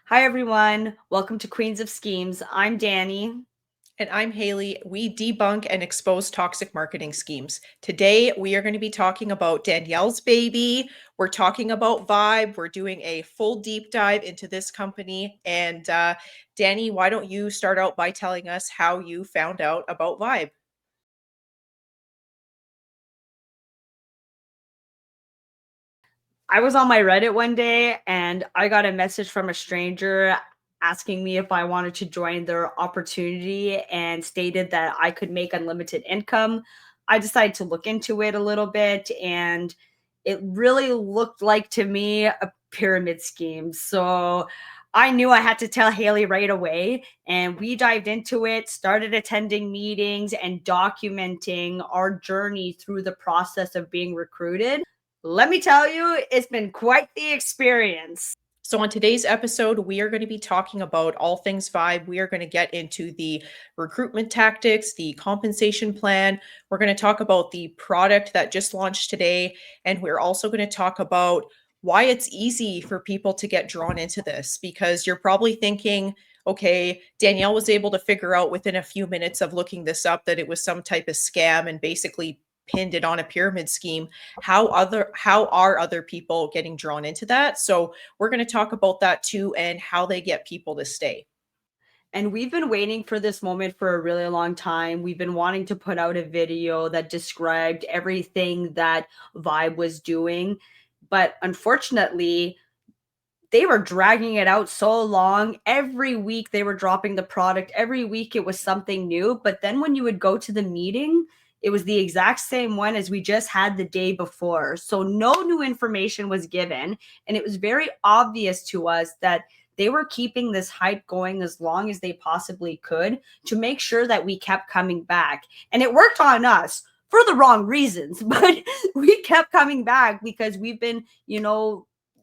Hi, everyone. Welcome to Queens of Schemes. I'm Dani. And I'm Haley. We debunk and expose toxic marketing schemes. Today, we are going to be talking about Danielle's baby. We're talking about Vibe. We're doing a full deep dive into this company. And Dani, why don't you start out by telling us how you found out about Vibe? I was on my Reddit one day and I got a message from a stranger asking me if I wanted to join their opportunity and stated that I could make unlimited income. I decided to look into it a little bit and it really looked like to me a pyramid scheme. So I knew I had to tell Haley right away. And we dived into it, started attending meetings and documenting our journey through the process of being recruited. Let me tell you, it's been quite the experience. So, on today's episode, we are going to be talking about all things Vibe. We are going to get into the recruitment tactics, the compensation plan. We're going to talk about the product that just launched today. And we're also going to talk about why it's easy for people to get drawn into this because you're probably thinking, okay, Danielle was able to figure out within a few minutes of looking this up that it was some type of scam and basically pinned it on a pyramid scheme. How are other people getting drawn into that? So we're going to talk about that too and how they get people to stay. And we've been waiting for this moment for a really long time. We've been wanting to put out a video that described everything that Vibe was doing. But unfortunately, they were dragging it out so long. Every week they were dropping the product. Every week it was something new. But then when you would go to the meeting, it was the exact same one as we just had the day before. So no new information was given. And it was very obvious to us that they were keeping this hype going as long as they possibly could to make sure that we kept coming back. And it worked on us for the wrong reasons, but we kept coming back because we've been,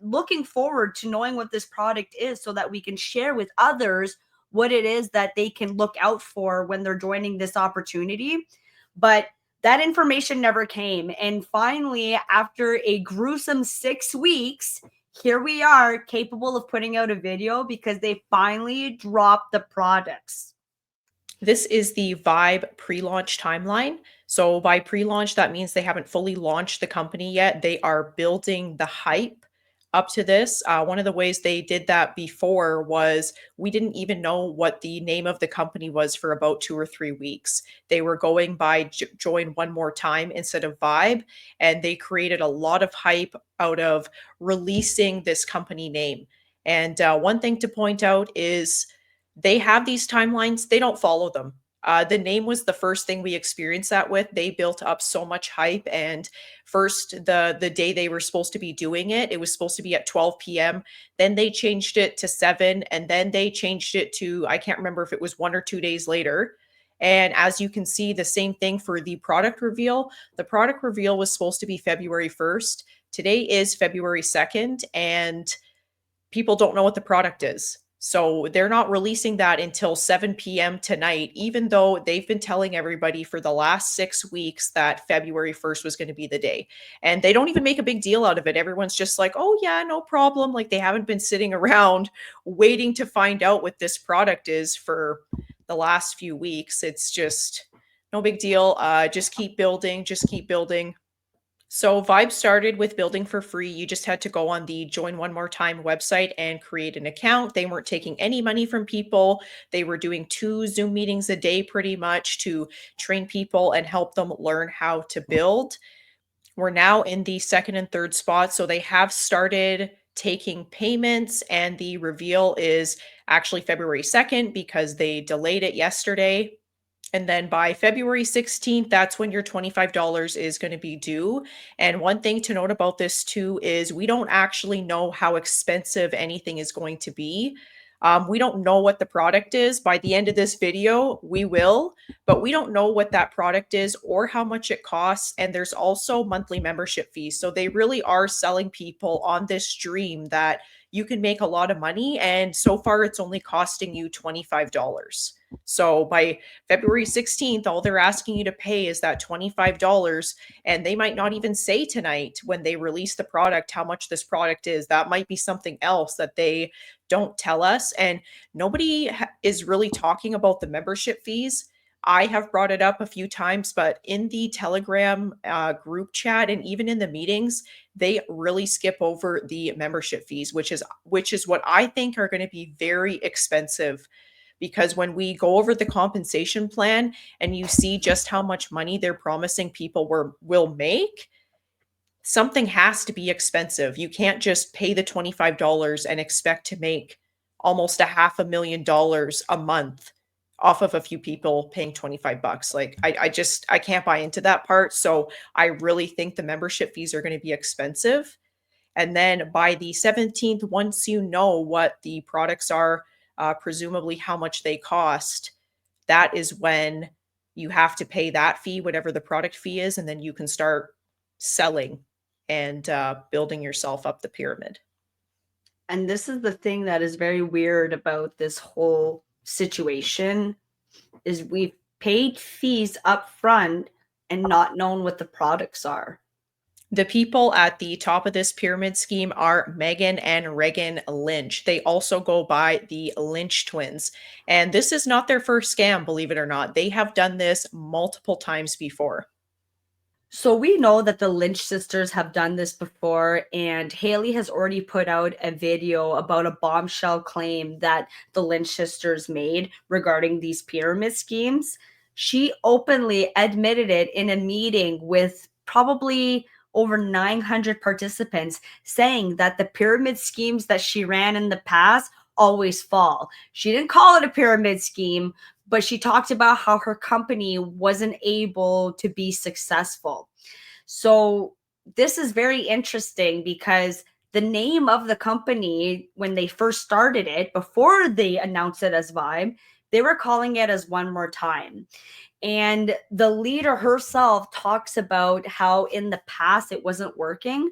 looking forward to knowing what this product is so that we can share with others what it is that they can look out for when they're joining this opportunity. But that information never came. And finally, after a gruesome 6 weeks, here we are capable of putting out a video because they finally dropped the products. This is the Vibe pre launch timeline. So, by pre launch, that means they haven't fully launched the company yet. They are building the hype up to this. One of the ways they did that before was we didn't even know what the name of the company was for about 2 or 3 weeks. They were going by Join One More Time instead of Vibe, and they created a lot of hype out of releasing this company name. And one thing to point out is they have these timelines, they don't follow them. The name was the first thing we experienced that with. They built up so much hype, and first the day they were supposed to be doing it, it was supposed to be at 12 p.m. Then they changed it to 7, and then they changed it to I can't remember if it was 1 or 2 days later. And as you can see, the same thing for the product reveal. The product reveal was supposed to be February 1st. Today is February 2nd, and people don't know what the product is. So they're not releasing that until 7 p.m. tonight, even though they've been telling everybody for the last 6 weeks that February 1st was going to be the day. And they don't even make a big deal out of it. Everyone's just like, oh, yeah, no problem. Like they haven't been sitting around waiting to find out what this product is for the last few weeks. It's just no big deal. Just keep building, just keep building. So Vibe started with building for free. You just had to go on the Join One More Time website and create an account. They weren't taking any money from people. They were doing 2 Zoom meetings a day pretty much to train people and help them learn how to build. We're now in the second and third spot. So they have started taking payments, and the reveal is actually February 2nd because they delayed it yesterday. And then by February 16th, that's when your $25 is going to be due. And one thing to note about this too is we don't actually know how expensive anything is going to be. We don't know what the product is. By the end of this video, we will, but we don't know what that product is or how much it costs. And there's also monthly membership fees. So they really are selling people on this dream that you can make a lot of money. And so far, it's only costing you $25. So by February 16th, all they're asking you to pay is that $25. And they might not even say tonight when they release the product how much this product is. That might be something else that they don't tell us. And nobody is really talking about the membership fees. I have brought it up a few times, but in the Telegram group chat and even in the meetings, they really skip over the membership fees, which is what I think are going to be very expensive, because when we go over the compensation plan and you see just how much money they're promising people will make, something has to be expensive. You can't just pay the $25 and expect to make almost a half $1,000,000 a month off of a few people paying 25 bucks. Like I can't buy into that part. So I really think the membership fees are going to be expensive. And then by the 17th, once you know what the products are, presumably how much they cost, that is when you have to pay that fee, whatever the product fee is, and then you can start selling and building yourself up the pyramid. And this is the thing that is very weird about this whole situation is we've paid fees up front and not known what the products are. The people at the top of this pyramid scheme are Megan and Reagan Lynch. They also go by the Lynch twins. And this is not their first scam, believe it or not. They have done this multiple times before. So we know that the Lynch sisters have done this before, and Haley has already put out a video about a bombshell claim that the Lynch sisters made regarding these pyramid schemes. She openly admitted it in a meeting with probably over 900 participants, saying that the pyramid schemes that she ran in the past always fall. She didn't call it a pyramid scheme, but she talked about how her company wasn't able to be successful. So this is very interesting because the name of the company, when they first started it, before they announced it as Vibe, they were calling it as One More Time. And the leader herself talks about how in the past it wasn't working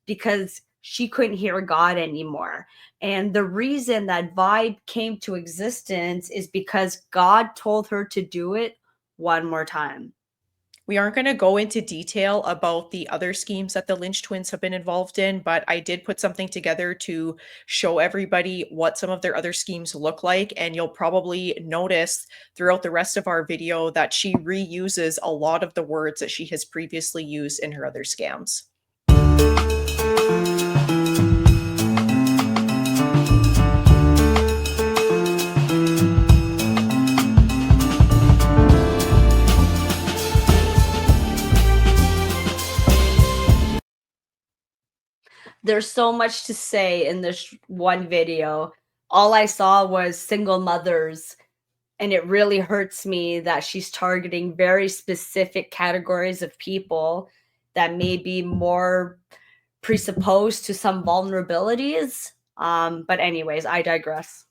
because she couldn't hear God anymore. And the reason that Vibe came to existence is because God told her to do it one more time. We aren't going to go into detail about the other schemes that the Lynch twins have been involved in, but I did put something together to show everybody what some of their other schemes look like. And you'll probably notice throughout the rest of our video that she reuses a lot of the words that she has previously used in her other scams. There's so much to say in this one video. All I saw was single mothers, and it really hurts me that she's targeting very specific categories of people that may be more presupposed to some vulnerabilities. But anyways, I digress.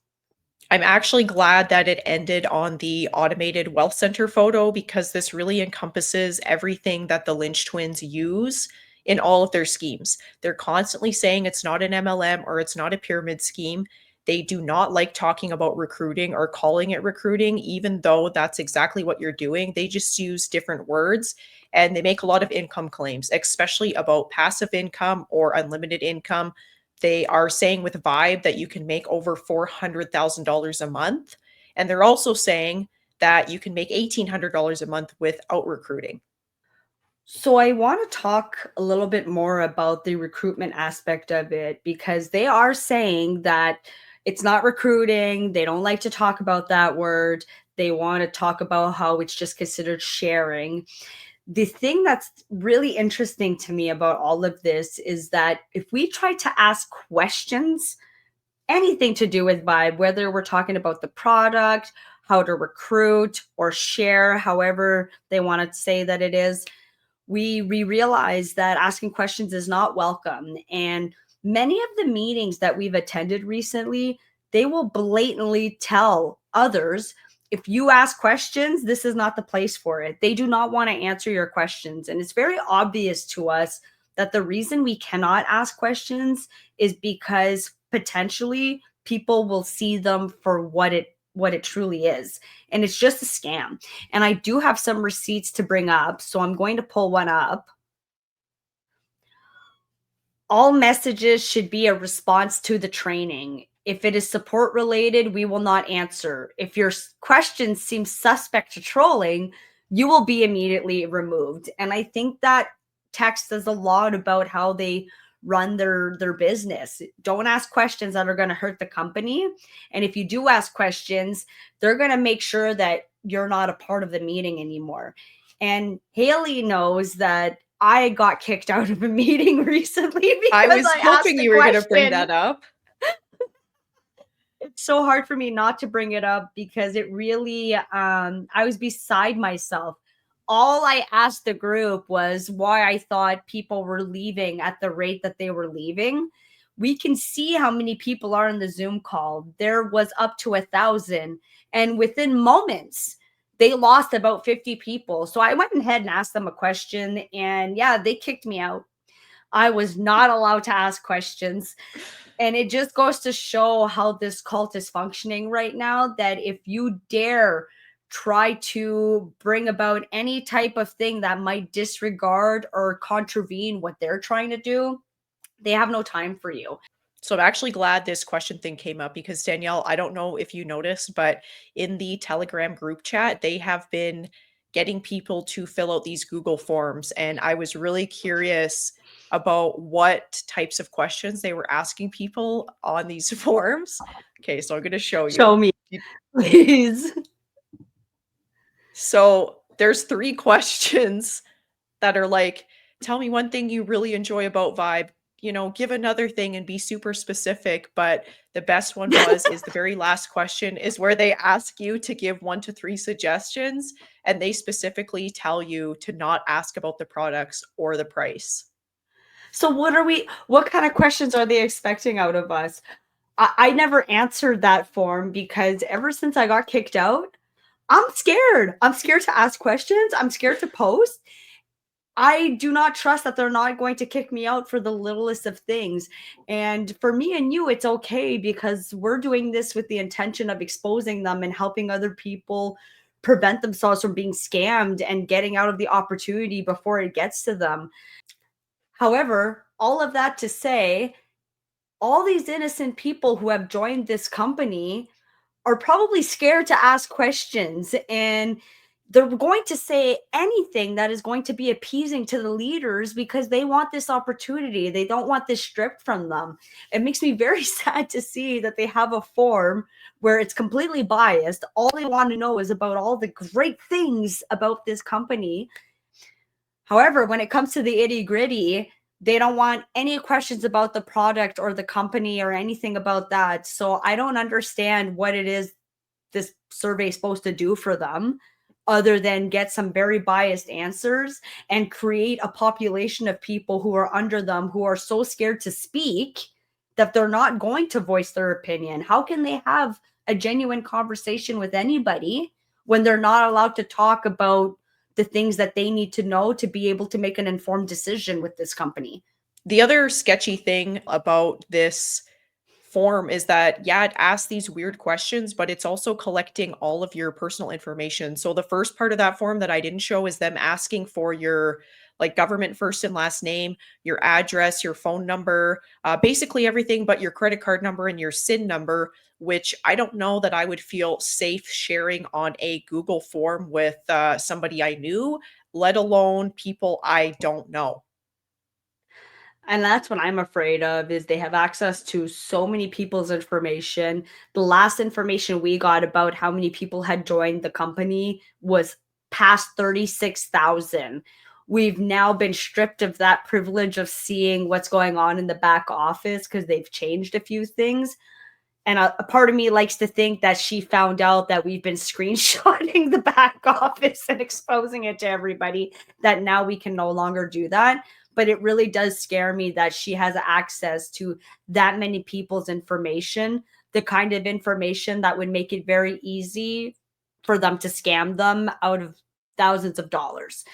I'm actually glad that it ended on the automated wealth center photo, because this really encompasses everything that the Lynch twins use in all of their schemes. They're constantly saying it's not an MLM or it's not a pyramid scheme. They do not like talking about recruiting or calling it recruiting, even though that's exactly what you're doing. They just use different words, and they make a lot of income claims, especially about passive income or unlimited income. They are saying with Vibe that you can make over $400,000 a month. And they're also saying that you can make $1,800 a month without recruiting. So I want to talk a little bit more about the recruitment aspect of it because they are saying that it's not recruiting. They don't like to talk about that word. They want to talk about how it's just considered sharing. The thing that's really interesting to me about all of this is that if we try to ask questions, anything to do with Vibe, whether we're talking about the product, how to recruit or share, however they want to say that it is, we realize that asking questions is not welcome. And many of the meetings that we've attended recently, they will blatantly tell others, if you ask questions, this is not the place for it. They do not want to answer your questions. And it's very obvious to us that the reason we cannot ask questions is because potentially people will see them for what it truly is, and it's just a scam. And I do have some receipts to bring up, so I'm going to pull one up. All messages should be a response to the training. If it is support related, we will not answer. If your questions seem suspect to trolling, you will be immediately removed. And I think that text says a lot about how they run their business. Don't ask questions that are going to hurt the company. And if you do ask questions, they're going to make sure that you're not a part of the meeting anymore. And Haley knows that I got kicked out of a meeting recently I because was I asked hoping a you were gonna bring question. that up. It's so hard for me not to bring it up because it really I was beside myself. All I asked the group was why I thought people were leaving at the rate that they were leaving. We can see how many people are in the Zoom call. There was up to 1,000, and within moments they lost about 50 people. So I went ahead and asked them a question, and yeah, they kicked me out. I was not allowed to ask questions. And it just goes to show how this cult is functioning right now, that if you dare try to bring about any type of thing that might disregard or contravene what they're trying to do, they have no time for you. So I'm actually glad this question thing came up because Danielle, I don't know if you noticed, but in the Telegram group chat, they have been getting people to fill out these Google forms. And I was really curious about what types of questions they were asking people on these forms. Okay, so I'm going to show Show you. me, please. So there's 3 questions that are like, tell me one thing you really enjoy about Vibe, give another thing and be super specific. But the best one is the very last question is where they ask you to give 1 to 3 suggestions, and they specifically tell you to not ask about the products or the price. So what kind of questions are they expecting out of us? I never answered that form because ever since I got kicked out, I'm scared. I'm scared to ask questions. I'm scared to post. I do not trust that they're not going to kick me out for the littlest of things. And for me and you, it's okay because we're doing this with the intention of exposing them and helping other people prevent themselves from being scammed and getting out of the opportunity before it gets to them. However, all of that to say, all these innocent people who have joined this company are probably scared to ask questions, and they're going to say anything that is going to be appeasing to the leaders because they want this opportunity. They don't want this stripped from them. It makes me very sad to see that they have a form where it's completely biased. All they want to know is about all the great things about this company. However, when it comes to the itty gritty, they don't want any questions about the product or the company or anything about that. So I don't understand what it is this survey is supposed to do for them other than get some very biased answers and create a population of people who are under them who are so scared to speak that they're not going to voice their opinion. How can they have a genuine conversation with anybody when they're not allowed to talk about the things that they need to know to be able to make an informed decision with this company? The other sketchy thing about this form is that, yeah, it asks these weird questions, but it's also collecting all of your personal information. So the first part of that form that I didn't show is them asking for your like government first and last name, your address, your phone number, basically everything but your credit card number and your SIN number, which I don't know that I would feel safe sharing on a Google form with somebody I knew, let alone people I don't know. And that's what I'm afraid of is they have access to so many people's information. The last information we got about how many people had joined the company was past 36,000. We've now been stripped of that privilege of seeing what's going on in the back office because they've changed a few things. And a part of me likes to think that she found out that we've been screenshotting the back office and exposing it to everybody, that now we can no longer do that. But it really does scare me that she has access to that many people's information, the kind of information that would make it very easy for them to scam them out of thousands of dollars.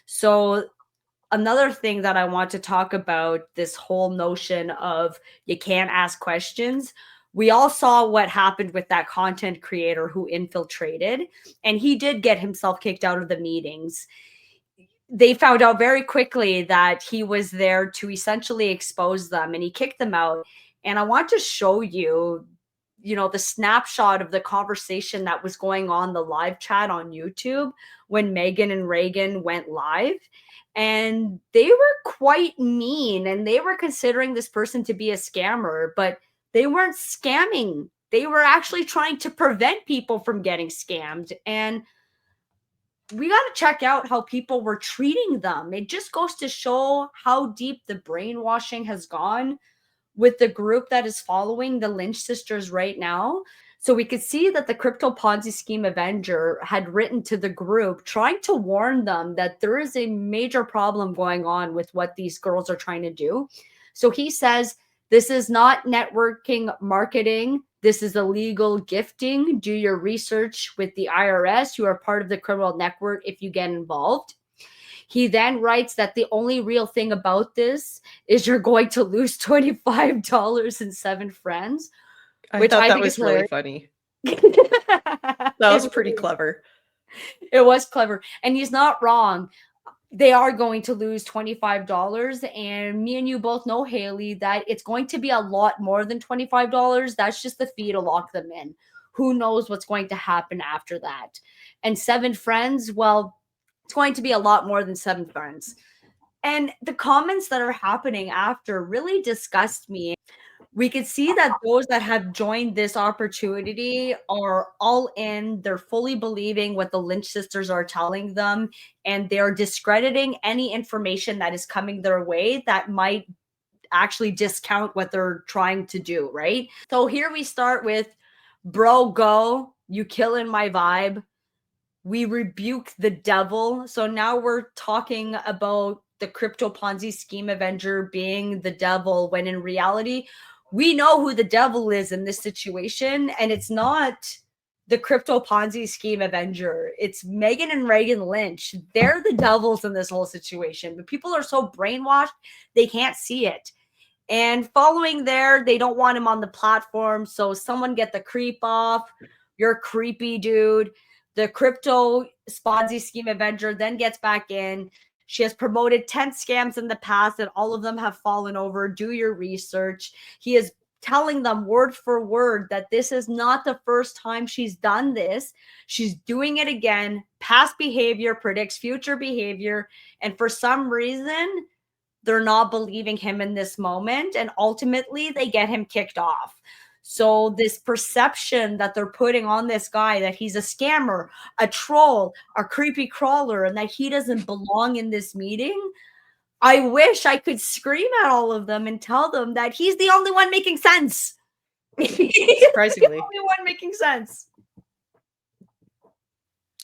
So Another thing that I want to talk about, this whole notion of you can't ask questions. We all saw what happened with that content creator who infiltrated, and he did get himself kicked out of the meetings. They found out very quickly that he was there to essentially expose them, and he kicked them out. And I want to show you, the snapshot of the conversation that was going on, the live chat on YouTube when Megan and Reagan went live. And they were quite mean, and they were considering this person to be a scammer, but they weren't scamming. They were actually trying to prevent people from getting scammed. And we got to check out how people were treating them. It just goes to show how deep the brainwashing has gone with the group that is following the Lynch sisters right now. So we could see that the crypto Ponzi scheme Avenger had written to the group trying to warn them that there is a major problem going on with what these girls are trying to do. So he says, this is not networking marketing. This is illegal gifting. Do your research with the IRS. You are part of the criminal network if you get involved. He then writes that the only real thing about this is you're going to lose $25 and 7 friends, I which thought I that think is was really hilarious. funny. That was It pretty really, clever. it was clever. And he's not wrong. They are going to lose $25. And me and you both know, Haley, that it's going to be a lot more than $25. That's just the fee to lock them in. Who knows what's going to happen after that? And 7 friends, well, it's going to be a lot more than 7 friends. And the comments that are happening after really disgust me. We can see that those that have joined this opportunity are all in. They're fully believing what the Lynch sisters are telling them, and they're discrediting any information that is coming their way that might actually discount what they're trying to do, right? So here we start with, bro, go, you killing my vibe. We rebuke the devil. So now we're talking about the crypto Ponzi scheme Avenger being the devil, when in reality, we know who the devil is in this situation. And it's not the crypto Ponzi scheme Avenger. It's Megan and Reagan Lynch. They're the devils in this whole situation. But people are so brainwashed, they can't see it. And following there, they don't want him on the platform. So someone get the creep off. You're creepy, dude. The crypto Ponzi scheme Avenger then gets back in. She has promoted 10 scams in the past, and all of them have fallen over. Do your research. He is telling them word for word that this is not the first time she's done this. She's doing it again. Past behavior predicts future behavior. And for some reason, they're not believing him in this moment, and ultimately they get him kicked off. So this perception that they're putting on this guy, that he's a scammer, a troll, a creepy crawler, and that he doesn't belong in this meeting, I wish I could scream at all of them and tell them that he's the only one making sense. He's the Surprisingly. only one making sense.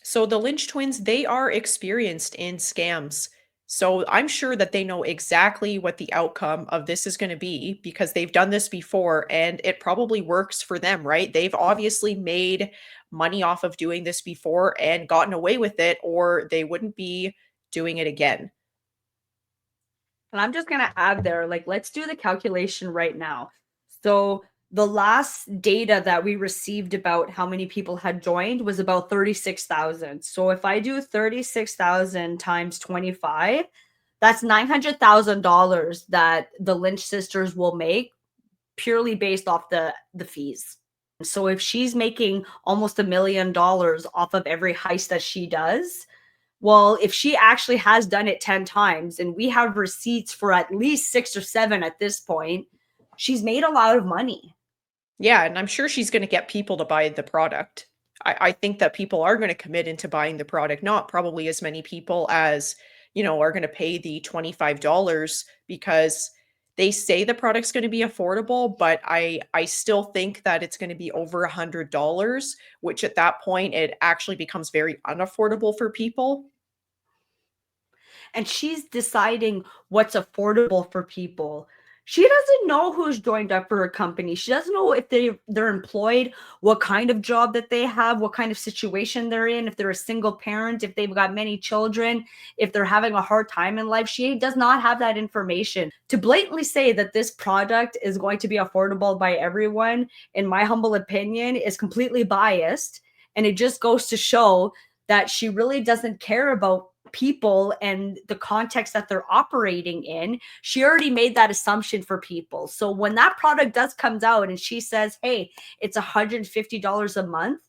So the Lynch twins, they are experienced in scams. So I'm sure that they know exactly what the outcome of this is going to be because they've done this before and it probably works for them, right? They've obviously made money off of doing this before and gotten away with it, or they wouldn't be doing it again. And I'm just going to add there, like, let's do the calculation right now. So the last data that we received about how many people had joined was about 36,000. So if I do 36,000 times 25, that's $900,000 that the Lynch sisters will make purely based off the fees. So if she's making almost $1 million off of every heist that she does, well, if she actually has done it 10 times and we have receipts for at least 6 or 7 at this point, she's made a lot of money. Yeah, and I'm sure she's going to get people to buy the product. I think that people are going to commit into buying the product, not probably as many people as, are going to pay the $25 because they say the product's going to be affordable, but I still think that it's going to be over $100, which at that point it actually becomes very unaffordable for people. And she's deciding what's affordable for people. She doesn't know who's joined up for her company. She doesn't know if they're employed, what kind of job that they have, what kind of situation they're in, if they're a single parent, if they've got many children, if they're having a hard time in life. She does not have that information. To blatantly say that this product is going to be affordable by everyone, in my humble opinion, is completely biased. And it just goes to show that she really doesn't care about people and the context that they're operating in. She already made that assumption for people. So when that product does comes out and she says, hey, it's $150 a month,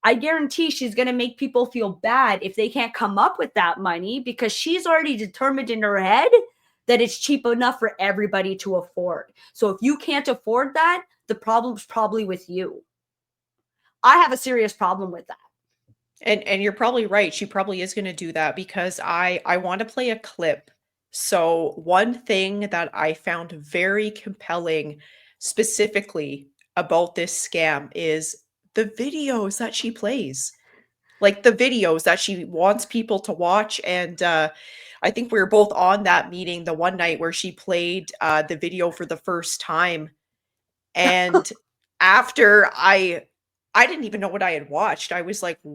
I guarantee she's going to make people feel bad if they can't come up with that money, because she's already determined in her head that it's cheap enough for everybody to afford. So if you can't afford that, the problem's probably with you. I have a serious problem with that. And you're probably right. She probably is gonna do that because I want to play a clip. So one thing that I found very compelling specifically about this scam is the videos that she plays. Like the videos that she wants people to watch. And I think we were both on that meeting the one night where she played the video for the first time. And after I didn't even know what I had watched. I was like, I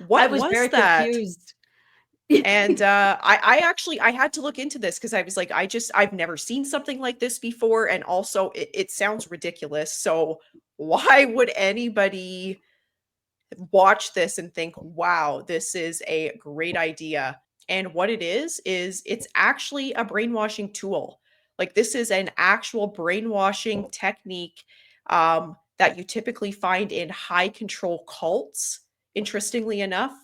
what was was very that? confused. And I actually I had to look into this because I was like, I've never seen something like this before. And also it sounds ridiculous. So why would anybody watch this and think, wow, this is a great idea? And what it is it's actually a brainwashing tool. Like this is an actual brainwashing technique that you typically find in high control cults. Interestingly enough,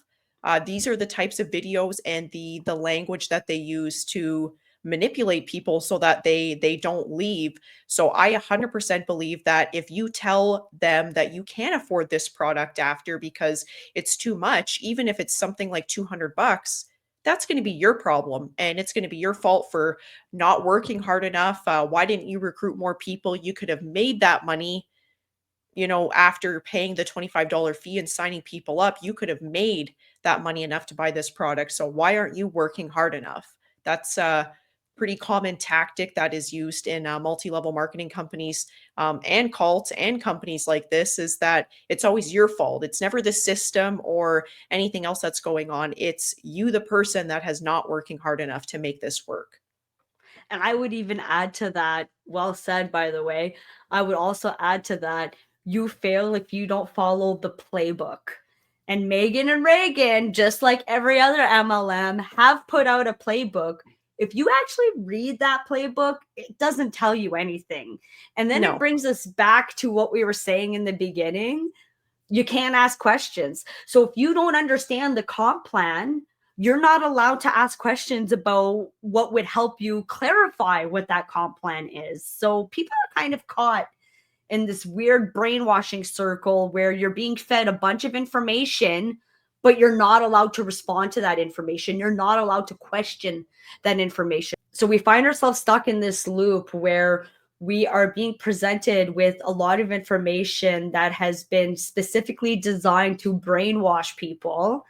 these are the types of videos and the language that they use to manipulate people so that they don't leave. So I 100% believe that if you tell them that you can't afford this product after because it's too much, even if it's something like 200 bucks, that's going to be your problem and it's going to be your fault for not working hard enough. Why didn't you recruit more people? You could have made that money, after paying the $25 fee and signing people up. You could have made that money enough to buy this product. So why aren't you working hard enough? That's a pretty common tactic that is used in multi-level marketing companies and cults and companies like this, is that it's always your fault. It's never the system or anything else that's going on. It's you, the person that has not working hard enough to make this work. And I would even add to that, well said, by the way, I would also add to that, you fail if you don't follow the playbook. And Megan and Reagan, just like every other MLM, have put out a playbook. If you actually read that playbook, it doesn't tell you anything. And then it No. brings us back to what we were saying in the beginning. You can't ask questions. So if you don't understand the comp plan, you're not allowed to ask questions about what would help you clarify what that comp plan is. So people are kind of caught in this weird brainwashing circle where you're being fed a bunch of information, but you're not allowed to respond to that information. You're not allowed to question that information. So we find ourselves stuck in this loop where we are being presented with a lot of information that has been specifically designed to brainwash people.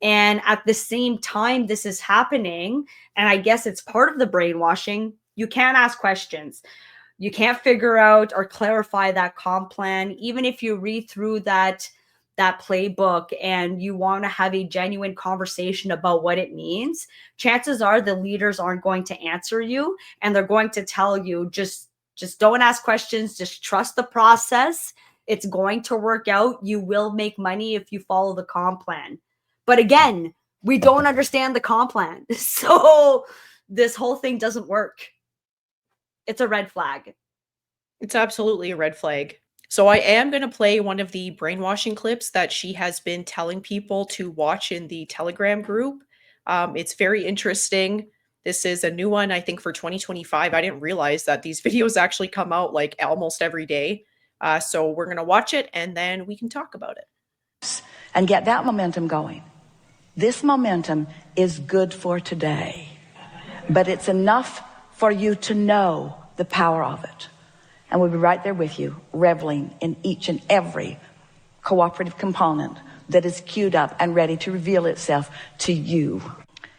And at the same time, this is happening, and I guess it's part of the brainwashing, you can't ask questions. You can't figure out or clarify that comp plan. Even if you read through that playbook and you want to have a genuine conversation about what it means, chances are the leaders aren't going to answer you, and they're going to tell you, just don't ask questions, just trust the process. It's going to work out. You will make money if you follow the comp plan. But again, we don't understand the comp plan. So this whole thing doesn't work. It's a red flag. It's absolutely a red flag. So I am going to play one of the brainwashing clips that she has been telling people to watch in the Telegram group. It's very interesting. This is a new one, I think, for 2025. I didn't realize that these videos actually come out like almost every day. So we're going to watch it and then we can talk about it. And get that momentum going. This momentum is good for today, but it's enough for you to know the power of it. And we'll be right there with you, reveling in each and every cooperative component that is queued up and ready to reveal itself to you.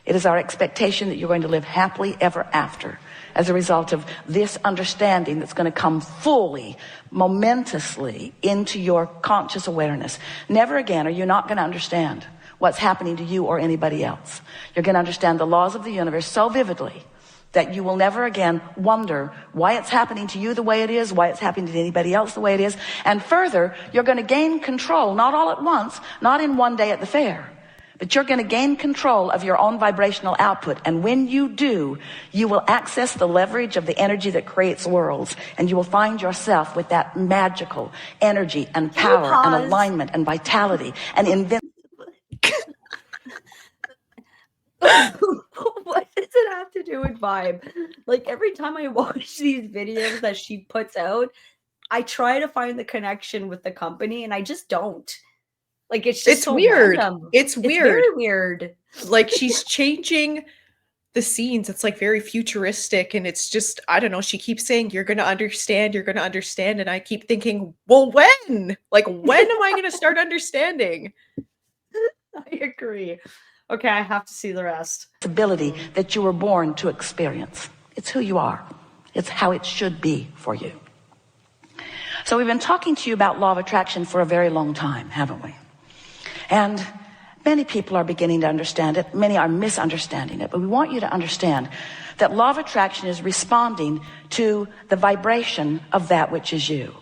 It is our expectation that you're going to live happily ever after as a result of this understanding that's going to come fully, momentously into your conscious awareness. Never again are you not going to understand what's happening to you or anybody else. You're going to understand the laws of the universe so vividly that you will never again wonder why it's happening to you the way it is, why it's happening to anybody else the way it is. And further, you're going to gain control, not all at once, not in one day at the fair, but you're going to gain control of your own vibrational output. And when you do, you will access the leverage of the energy that creates worlds. And you will find yourself with that magical energy and power and alignment and vitality and What does it have to do with vibe? Like every time I watch these videos that she puts out, I try to find the connection with the company and I just don't. Like it's just so weird. random. It's weird. Very weird. Like she's changing the scenes. It's like very futuristic and it's just, I don't know, she keeps saying you're going to understand, and I keep thinking, well, when? Like when am I going to start understanding? I agree. Okay, I have to see the rest. ability that you were born to experience. It's who you are. It's how it should be for you. So we've been talking to you about law of attraction for a very long time, haven't we? And many people are beginning to understand it. Many are misunderstanding it. But we want you to understand that law of attraction is responding to the vibration of that which is you.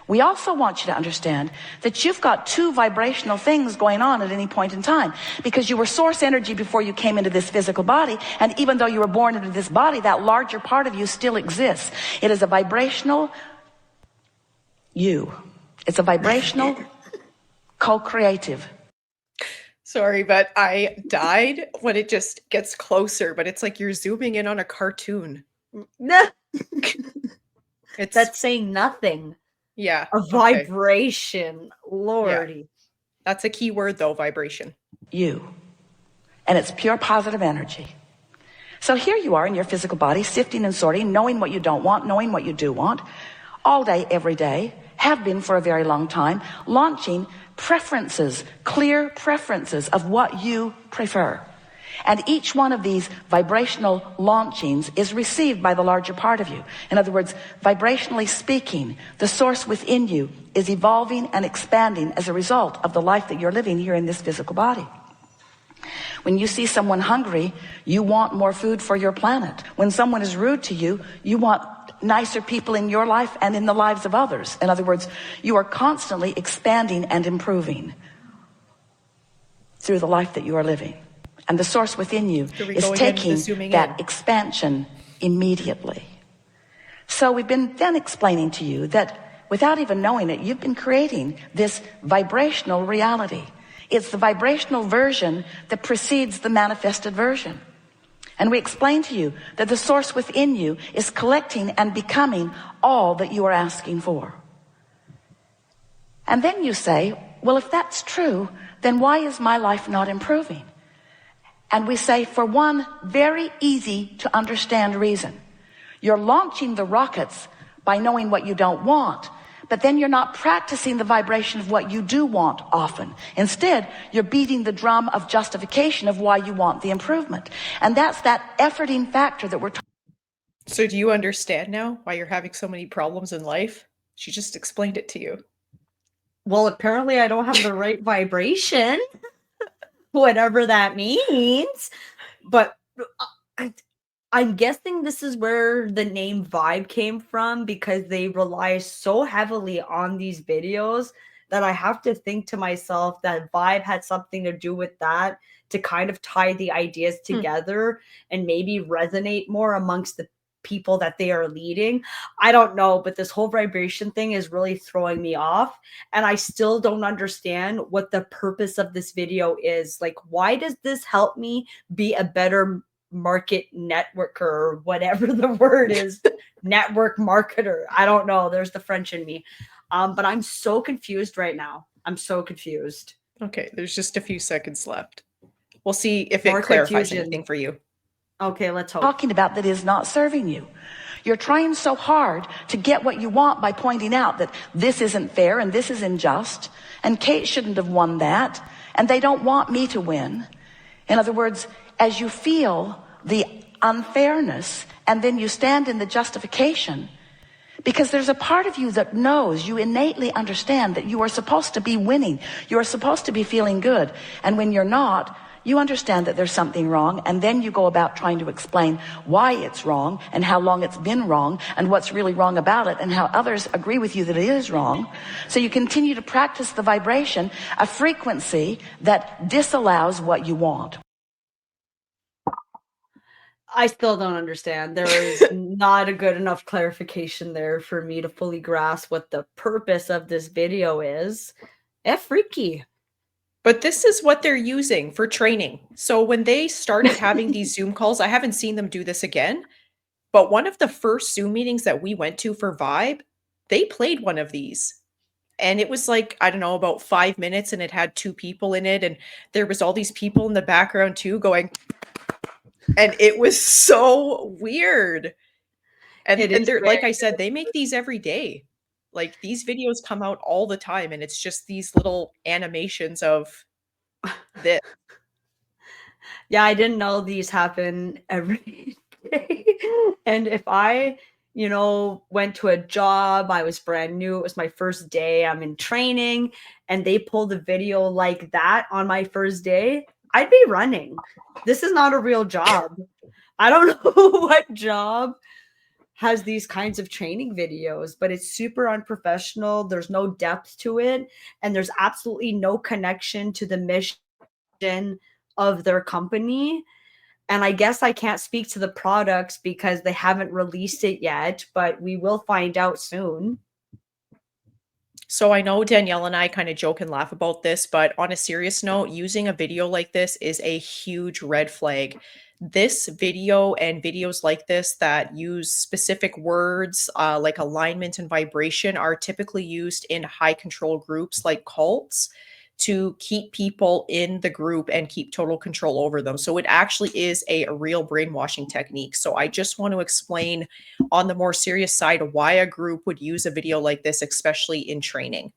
We also want you to understand that you've got two vibrational things going on at any point in time, because you were source energy before you came into this physical body, and even though you were born into this body, that larger part of you still exists. It is a vibrational you. It's a vibrational co-creative. Sorry, but I died when it just gets closer, but it's like you're zooming in on a cartoon. That's saying nothing. Yeah. A vibration. Lordy. Yeah. That's a key word though, vibration. You. And it's pure positive energy. So here you are in your physical body, sifting and sorting, knowing what you don't want, knowing what you do want, all day, every day, have been for a very long time, launching preferences, clear preferences of what you prefer. And each one of these vibrational launchings is received by the larger part of you. In other words, vibrationally speaking, the source within you is evolving and expanding as a result of the life that you're living here in this physical body. When you see someone hungry, you want more food for your planet. When someone is rude to you, you want nicer people in your life and in the lives of others. In other words, you are constantly expanding and improving through the life that you are living. And the source within you is taking that expansion immediately. So we've been then explaining to you that without even knowing it, you've been creating this vibrational reality. It's the vibrational version that precedes the manifested version. And we explained to you that the source within you is collecting and becoming all that you are asking for. And then you say, well, if that's true, then why is my life not improving? And we say, for one very easy to understand reason. You're launching the rockets by knowing what you don't want, but then you're not practicing the vibration of what you do want often. Instead, you're beating the drum of justification of why you want the improvement. And that's that efforting factor that we're talking. So do you understand now why you're having so many problems in life? She just explained it to you. Well, apparently I don't have the right vibration. Whatever that means. But I'm guessing this is where the name Vibe came from, because they rely so heavily on these videos that I have to think to myself that Vibe had something to do with that, to kind of tie the ideas together and maybe resonate more amongst the people that they are leading. I don't know, but this whole vibration thing is really throwing me off, and I still don't understand what the purpose of this video is. Like, why does this help me be a better market networker, or whatever the word is? Network marketer. I don't know. There's the French in me. But I'm so confused right now. I'm so confused. Okay, there's just a few seconds left. We'll see if it clarifies anything for you. Okay, let's hope. Talking about that is not serving you. You're trying so hard to get what you want by pointing out that this isn't fair and this is unjust, and Kate shouldn't have won that, and they don't want me to win. In other words, as you feel the unfairness And then you stand in the justification, because there's a part of you that knows, you innately understand that you are supposed to be winning. You are supposed to be feeling good. And when you're not, you understand that there's something wrong. And then you go about trying to explain why it's wrong and how long it's been wrong and what's really wrong about it and how others agree with you that it is wrong. So you continue to practice the vibration, a frequency that disallows what you want. I still don't understand. There is not a good enough clarification there for me to fully grasp what the purpose of this video is. Freaky. But this is what they're using for training. So when they started having these Zoom calls, I haven't seen them do this again. But one of the first Zoom meetings that we went to for Vibe, they played one of these. And it was like, I don't know, about 5 minutes, and it had 2 people in it. And there was all these people in the background too going, and it was so weird. And they're, like I said, they make these every day. Like, these videos come out all the time, and it's just these little animations of this. Yeah, I didn't know these happen every day. And if I, went to a job, I was brand new, it was my first day, I'm in training, and they pulled a video like that on my first day, I'd be running. This is not a real job. I don't know what job has these kinds of training videos, but it's super unprofessional. There's no depth to it, and there's absolutely no connection to the mission of their company. And I guess I can't speak to the products because they haven't released it yet, but we will find out soon. So I know Danielle and I kind of joke and laugh about this, but on a serious note, using a video like this is a huge red flag. This video and videos like this that use specific words like alignment and vibration are typically used in high control groups like cults to keep people in the group and keep total control over them. So it actually is a real brainwashing technique. So I just want to explain on the more serious side why a group would use a video like this, especially in training.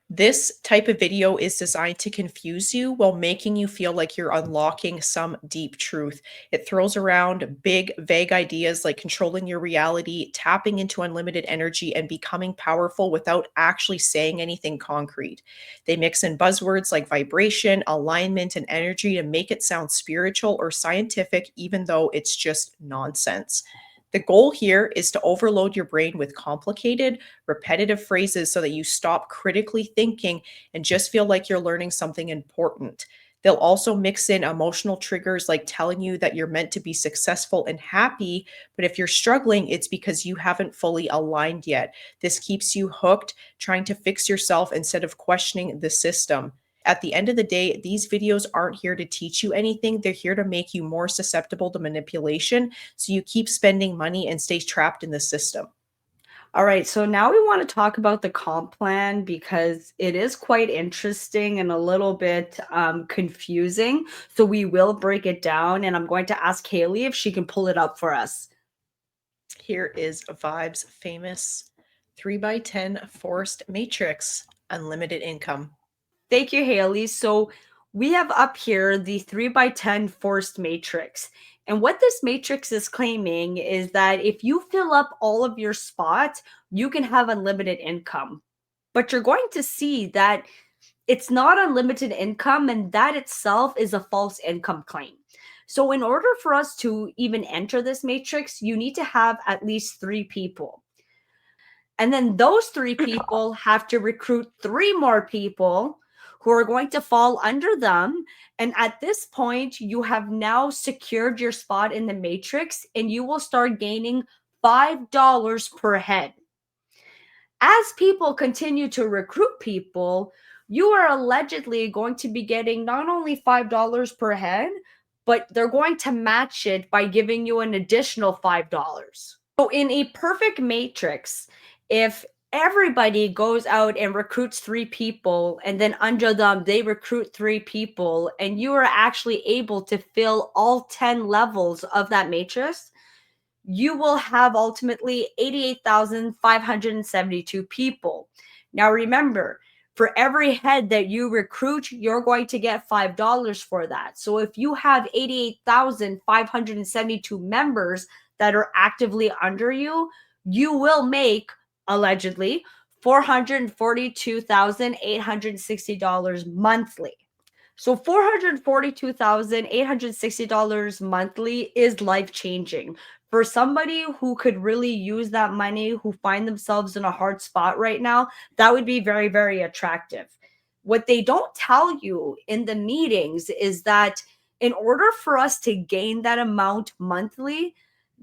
This type of video is designed to confuse you while making you feel like you're unlocking some deep truth. It throws around big, vague ideas like controlling your reality, tapping into unlimited energy, and becoming powerful without actually saying anything concrete. They mix in buzzwords like vibration, alignment, and energy to make it sound spiritual or scientific, even though it's just nonsense. The goal here is to overload your brain with complicated, repetitive phrases so that you stop critically thinking and just feel like you're learning something important. They'll also mix in emotional triggers like telling you that you're meant to be successful and happy, but if you're struggling, it's because you haven't fully aligned yet. This keeps you hooked, trying to fix yourself instead of questioning the system. At the end of the day, these videos aren't here to teach you anything. They're here to make you more susceptible to manipulation, so you keep spending money and stay trapped in the system. All right, so now we want to talk about the comp plan because it is quite interesting and a little bit confusing. So we will break it down, and I'm going to ask Haley if she can pull it up for us. Here is Vibe's famous 3x10 forced matrix, unlimited income. Thank you, Haley. So we have up here the 3x10 forced matrix. And what this matrix is claiming is that if you fill up all of your spots, you can have unlimited income. But you're going to see that it's not unlimited income, and that itself is a false income claim. So in order for us to even enter this matrix, you need to have at least 3 people. And then those 3 people have to recruit 3 more people who are going to fall under them. And at this point, you have now secured your spot in the matrix, and you will start gaining $5 per head. As people continue to recruit people, you are allegedly going to be getting not only $5 per head, but they're going to match it by giving you an additional $5. So in a perfect matrix, if everybody goes out and recruits 3 people, and then under them they recruit 3 people, and you are actually able to fill all 10 levels of that matrix, you will have ultimately 88,572 people. Now remember, For every head that you recruit, you're going to get $5 for that. So if you have 88,572 members that are actively under you, you will make, allegedly, $442,860 monthly. So $442,860 monthly is life-changing. For somebody who could really use that money, who find themselves in a hard spot right now, that would be very, very attractive. What they don't tell you in the meetings is that in order for us to gain that amount monthly,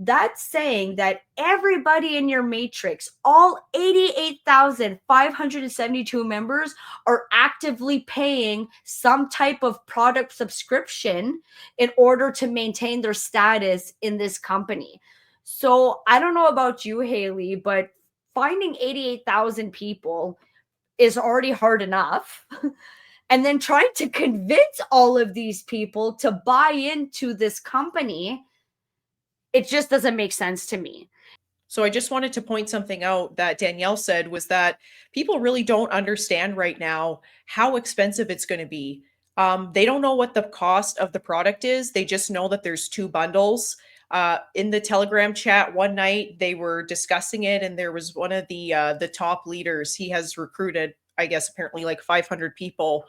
that's saying that everybody in your matrix, all 88,572 members, are actively paying some type of product subscription in order to maintain their status in this company. So I don't know about you, Haley, but finding 88,000 people is already hard enough. And then trying to convince all of these people to buy into this company, it just doesn't make sense to me. So I just wanted to point something out that Danielle said was that people really don't understand right now how expensive it's going to be. They don't know what the cost of the product is. They just know that there's two bundles. In the Telegram chat one night, they were discussing it, and there was one of the top leaders. He has recruited, I guess, apparently like 500 people.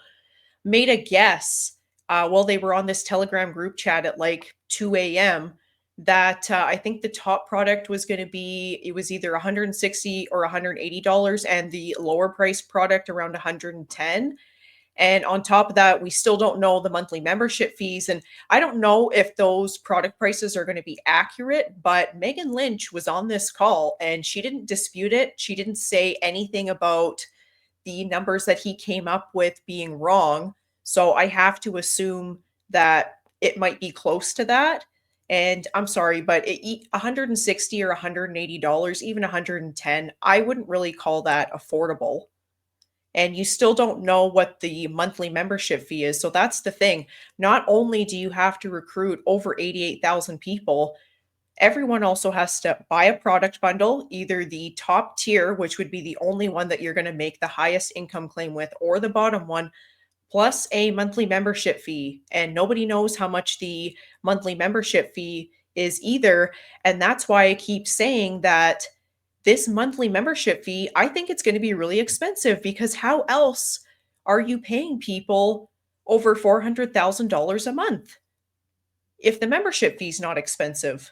Made a guess while they were on this Telegram group chat at like 2 a.m. that I think the top product was going to be, it was either $160 or $180, and the lower price product around $110. And on top of that, we still don't know the monthly membership fees. And I don't know if those product prices are going to be accurate, but Megan Lynch was on this call and she didn't dispute it. She didn't say anything about the numbers that he came up with being wrong. So I have to assume that it might be close to that. And I'm sorry, but $160 or $180, even $110, I wouldn't really call that affordable. And you still don't know what the monthly membership fee is. So that's the thing. Not only do you have to recruit over 88,000 people, everyone also has to buy a product bundle, either the top tier, which would be the only one that you're going to make the highest income claim with, or the bottom one, plus a monthly membership fee. And nobody knows how much the monthly membership fee is either. And that's why I keep saying that this monthly membership fee, I think it's going to be really expensive, because how else are you paying people over $400,000 a month if the membership fee is not expensive?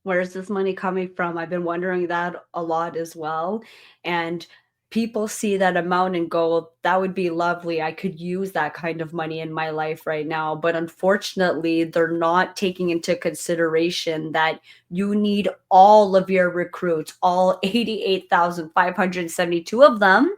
Where's this money coming from? I've been wondering that a lot as well. And people see that amount and go, that would be lovely. I could use that kind of money in my life right now. But unfortunately, they're not taking into consideration that you need all of your recruits, all 88,572 of them,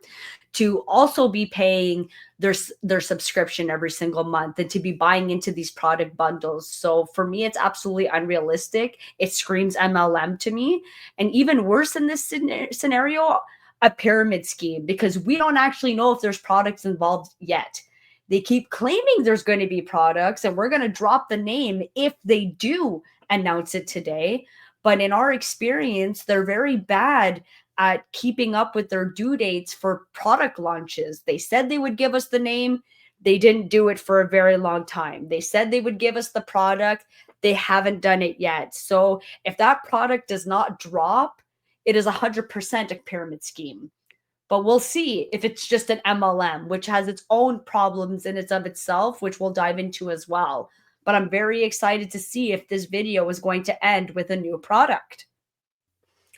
to also be paying their subscription every single month and to be buying into these product bundles. So for me, it's absolutely unrealistic. It screams MLM to me. And even worse in this scenario, a pyramid scheme, because we don't actually know if there's products involved yet. They keep claiming there's going to be products, and we're going to drop the name if they do announce it today. But in our experience, they're very bad at keeping up with their due dates for product launches. They said they would give us the name. They didn't do it for a very long time. They said they would give us the product. They haven't done it yet. So if that product does not drop, it is 100% a pyramid scheme. But we'll see if it's just an MLM, which has its own problems in its of itself, which we'll dive into as well. But I'm very excited to see if this video is going to end with a new product.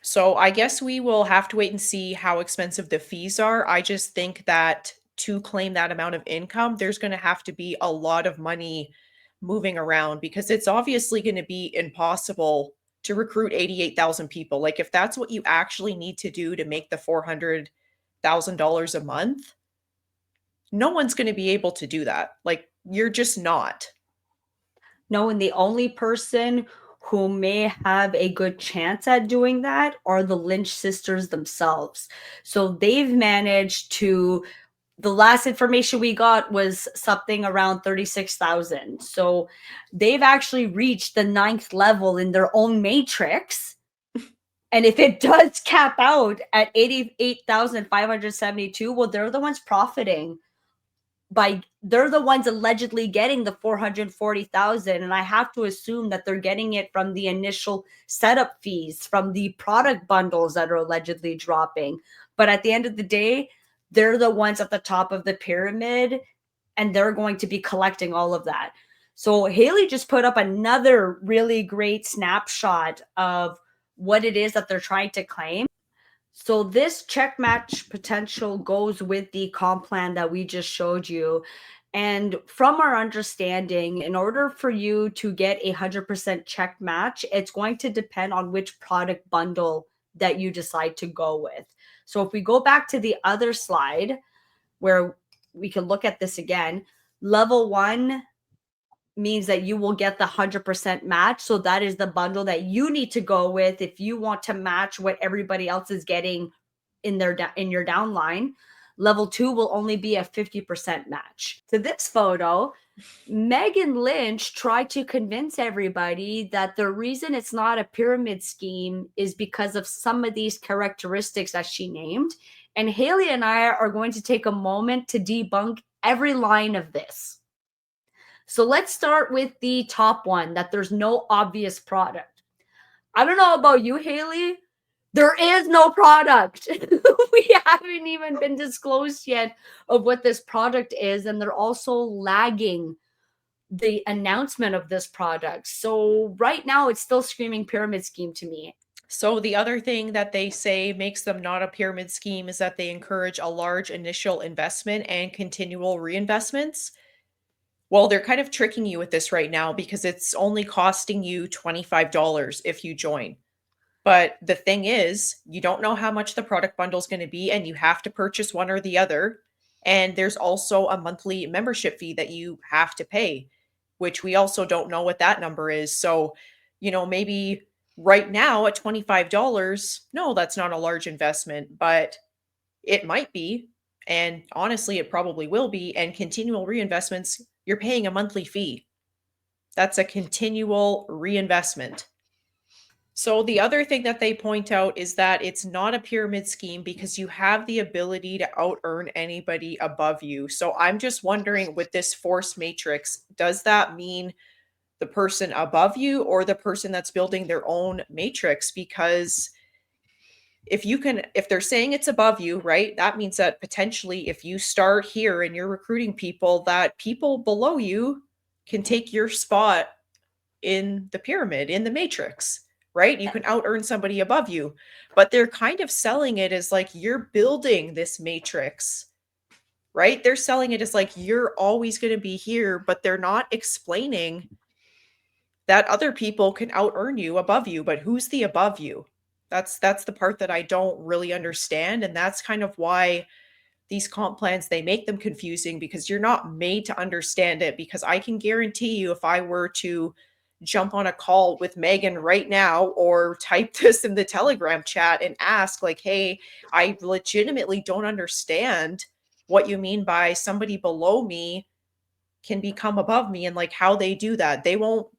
So I guess we will have to wait and see how expensive the fees are. I just think that to claim that amount of income, there's going to have to be a lot of money moving around, because it's obviously going to be impossible to recruit 88,000 people. Like, if that's what you actually need to do to make the $400,000 a month, no one's going to be able to do that. Like, you're just not. No, and the only person who may have a good chance at doing that are the Lynch sisters themselves. So they've managed to, the last information we got was something around 36,000. So they've actually reached the 9th level in their own matrix. And if it does cap out at 88,572, well, they're the ones profiting they're the ones allegedly getting the 440,000, and I have to assume that they're getting it from the initial setup fees, from the product bundles that are allegedly dropping. But at the end of the day, they're the ones at the top of the pyramid, and they're going to be collecting all of that. So Haley just put up another really great snapshot of what it is that they're trying to claim. So this check match potential goes with the comp plan that we just showed you. And from our understanding, in order for you to get a 100% check match, it's going to depend on which product bundle that you decide to go with. So if we go back to the other slide where we can look at this again, level 1 means that you will get the 100% match. So that is the bundle that you need to go with if you want to match what everybody else is getting in your downline. Level 2 will only be a 50% match. To this photo, Megan Lynch tried to convince everybody that the reason it's not a pyramid scheme is because of some of these characteristics that she named. And Haley and I are going to take a moment to debunk every line of this. So let's start with the top one, that there's no obvious product. I don't know about you, Haley. There is no product. We haven't even been disclosed yet of what this product is, and they're also lagging the announcement of this product. So right now it's still screaming pyramid scheme to me. So the other thing that they say makes them not a pyramid scheme is that they encourage a large initial investment and continual reinvestments. Well, they're kind of tricking you with this right now because it's only costing you $25 if you join. But the thing is, you don't know how much the product bundle is going to be, and you have to purchase one or the other. And there's also a monthly membership fee that you have to pay, which we also don't know what that number is. So, maybe right now at $25, no, that's not a large investment, but it might be. And honestly, it probably will be. And continual reinvestments, you're paying a monthly fee. That's a continual reinvestment. So the other thing that they point out is that it's not a pyramid scheme because you have the ability to out earn anybody above you. So I'm just wondering, with this force matrix, does that mean the person above you or the person that's building their own matrix? Because if they're saying it's above you, right, that means that potentially if you start here and you're recruiting people, that people below you can take your spot in the pyramid, in the matrix, right? You can out earn somebody above you, but they're kind of selling it as like you're building this matrix, right? They're selling it as like you're always going to be here, but they're not explaining that other people can out earn you above you. But who's the above you? That's the part that I don't really understand, and that's kind of why these comp plans, they make them confusing, because you're not made to understand it. Because I can guarantee you, if I were to jump on a call with Megan right now or type this in the Telegram chat and ask like, hey, I legitimately don't understand what you mean by somebody below me can become above me, and like how they do that. They'll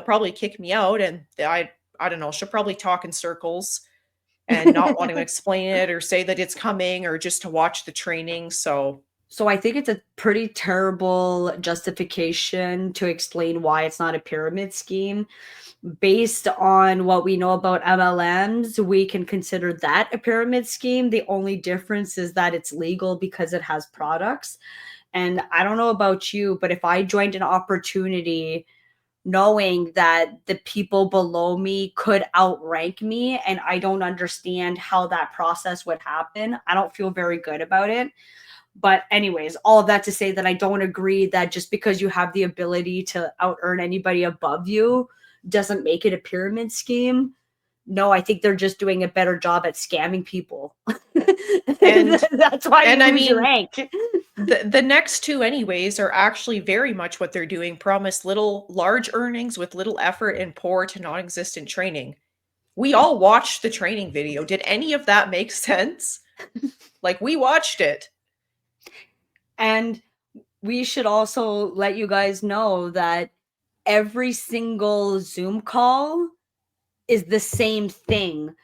probably kick me out, and I don't know, she'll probably talk in circles and not want to explain it or say that it's coming or just to watch the training. So I think it's a pretty terrible justification to explain why it's not a pyramid scheme. Based on what we know about MLMs, we can consider that a pyramid scheme. The only difference is that it's legal because it has products. And I don't know about you, but if I joined an opportunity knowing that the people below me could outrank me and I don't understand how that process would happen, I don't feel very good about it. But anyways, all of that to say that I don't agree that just because you have the ability to out earn anybody above you doesn't make it a pyramid scheme. No, I think they're just doing a better job at scamming people. And that's why you lose your rank. The next two anyways are actually very much what they're doing: promise large earnings with little effort and poor to non-existent training. We all watched the training video. Did any of that make sense? Like, we watched it. And we should also let you guys know that every single Zoom call is the same thing.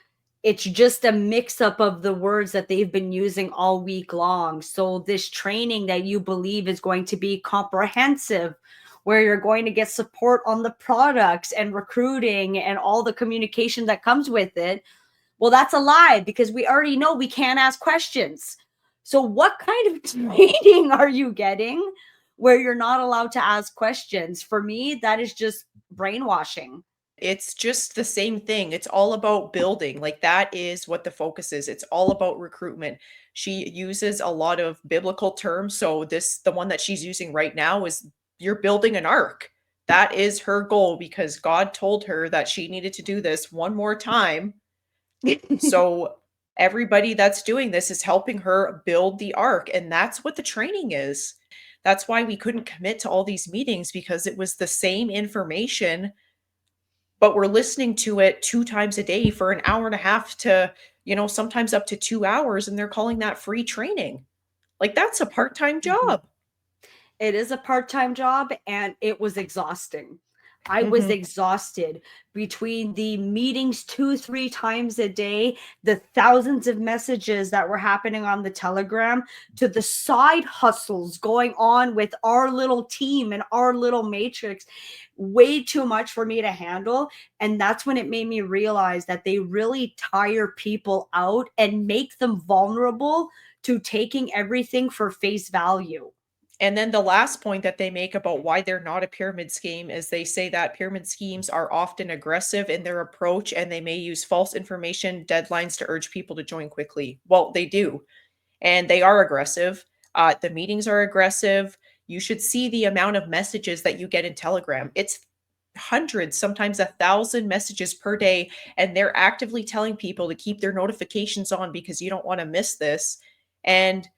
It's just a mix up of the words that they've been using all week long. So this training that you believe is going to be comprehensive, where you're going to get support on the products and recruiting and all the communication that comes with it, well, that's a lie, because we already know we can't ask questions. So what kind of training are you getting where you're not allowed to ask questions? For me, that is just brainwashing. It's just the same thing. It's all about building. Like that is what the focus is. It's all about recruitment. She uses a lot of biblical terms. So the one that she's using right now is you're building an ark. That is her goal because God told her that she needed to do this one more time. So everybody that's doing this is helping her build the ark. And that's what the training is. That's why we couldn't commit to all these meetings because it was the same information, but we're listening to it 2 times a day for an hour and a half to, sometimes up to 2 hours, and they're calling that free training. Like, that's a part-time Mhm. job. It is a part-time job, and it was exhausting. I was Mhm. exhausted between the meetings 2, 3 times a day, the thousands of messages that were happening on the Telegram, to the side hustles going on with our little team and our little matrix. Way too much for me to handle. And that's when it made me realize that they really tire people out and make them vulnerable to taking everything for face value. And then the last point that they make about why they're not a pyramid scheme is they say that pyramid schemes are often aggressive in their approach and they may use false information deadlines to urge people to join quickly. Well, they do. And they are aggressive. The meetings are aggressive. You should see the amount of messages that you get in Telegram. It's hundreds, sometimes 1,000 messages per day. And they're actively telling people to keep their notifications on because you don't want to miss this. And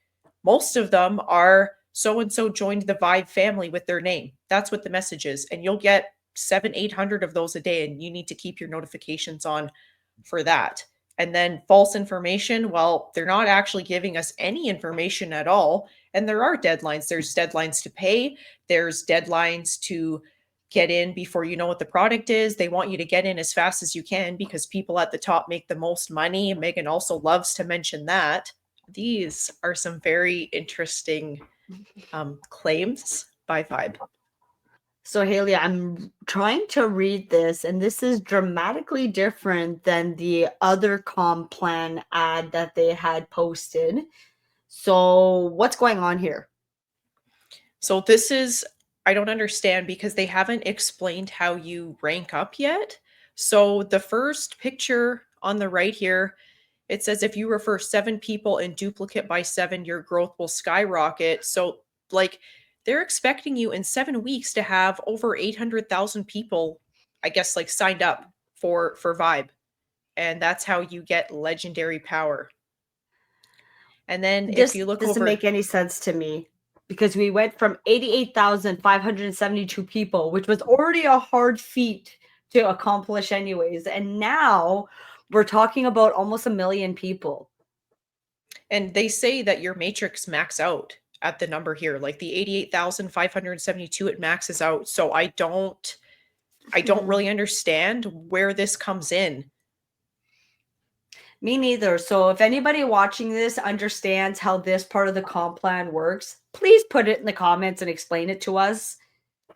most of them are so and so joined the Vibe family with their name. That's what the message is. And you'll get 700-800 of those a day. And you need to keep your notifications on for that. And then false information, well, they're not actually giving us any information at all. And there are deadlines. There's deadlines to pay, there's deadlines to get in before you know what the product is. They want you to get in as fast as you can because people at the top make the most money. Megan also loves to mention that. These are some very interesting claims by Vibe. So, Haley, I'm trying to read this, and this is dramatically different than the other comp plan ad that they had posted. So, what's going on here? So this is, I don't understand because they haven't explained how you rank up yet. So the first picture on the right here, it says if you refer 7 people and duplicate by 7, your growth will skyrocket. So like they're expecting you in 7 weeks to have over 800,000 people, I guess, like signed up for Vibe. And that's how you get legendary power. And then if This you look doesn't over, make any sense to me, because we went from 88,572 people, which was already a hard feat to accomplish, anyways. And now we're talking about almost 1 million people. and they say that your matrix max out at the number here, like the 88,572, it maxes out. So I don't really understand where this comes in. Me neither. So if anybody watching this understands how this part of the comp plan works, please put it in the comments and explain it to us.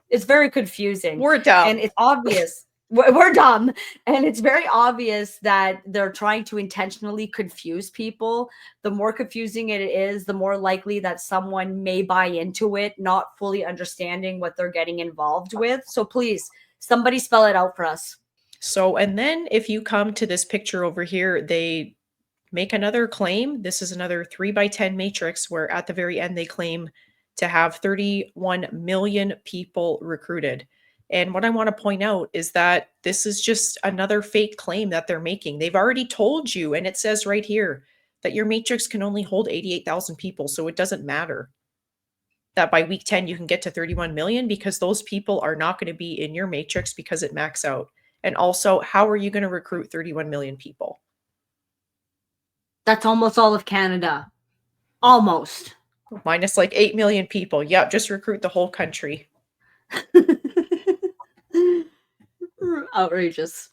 It's very confusing. We're dumb. And it's obvious. We're dumb. And it's very obvious that they're trying to intentionally confuse people. The more confusing it is, the more likely that someone may buy into it, not fully understanding what they're getting involved with. So please, somebody spell it out for us. So, and then if you come to this picture over here, they make another claim. This is another 3x10 matrix where at the very end they claim to have 31 million people recruited. And what I want to point out is that this is just another fake claim that they're making. They've already told you, and it says right here that your matrix can only hold 88,000 people. So it doesn't matter that by week 10 you can get to 31 million because those people are not going to be in your matrix because it max out. And also, how are you going to recruit 31 million people? That's almost all of Canada. Almost. Minus like 8 million people. Yep, just recruit the whole country. Outrageous.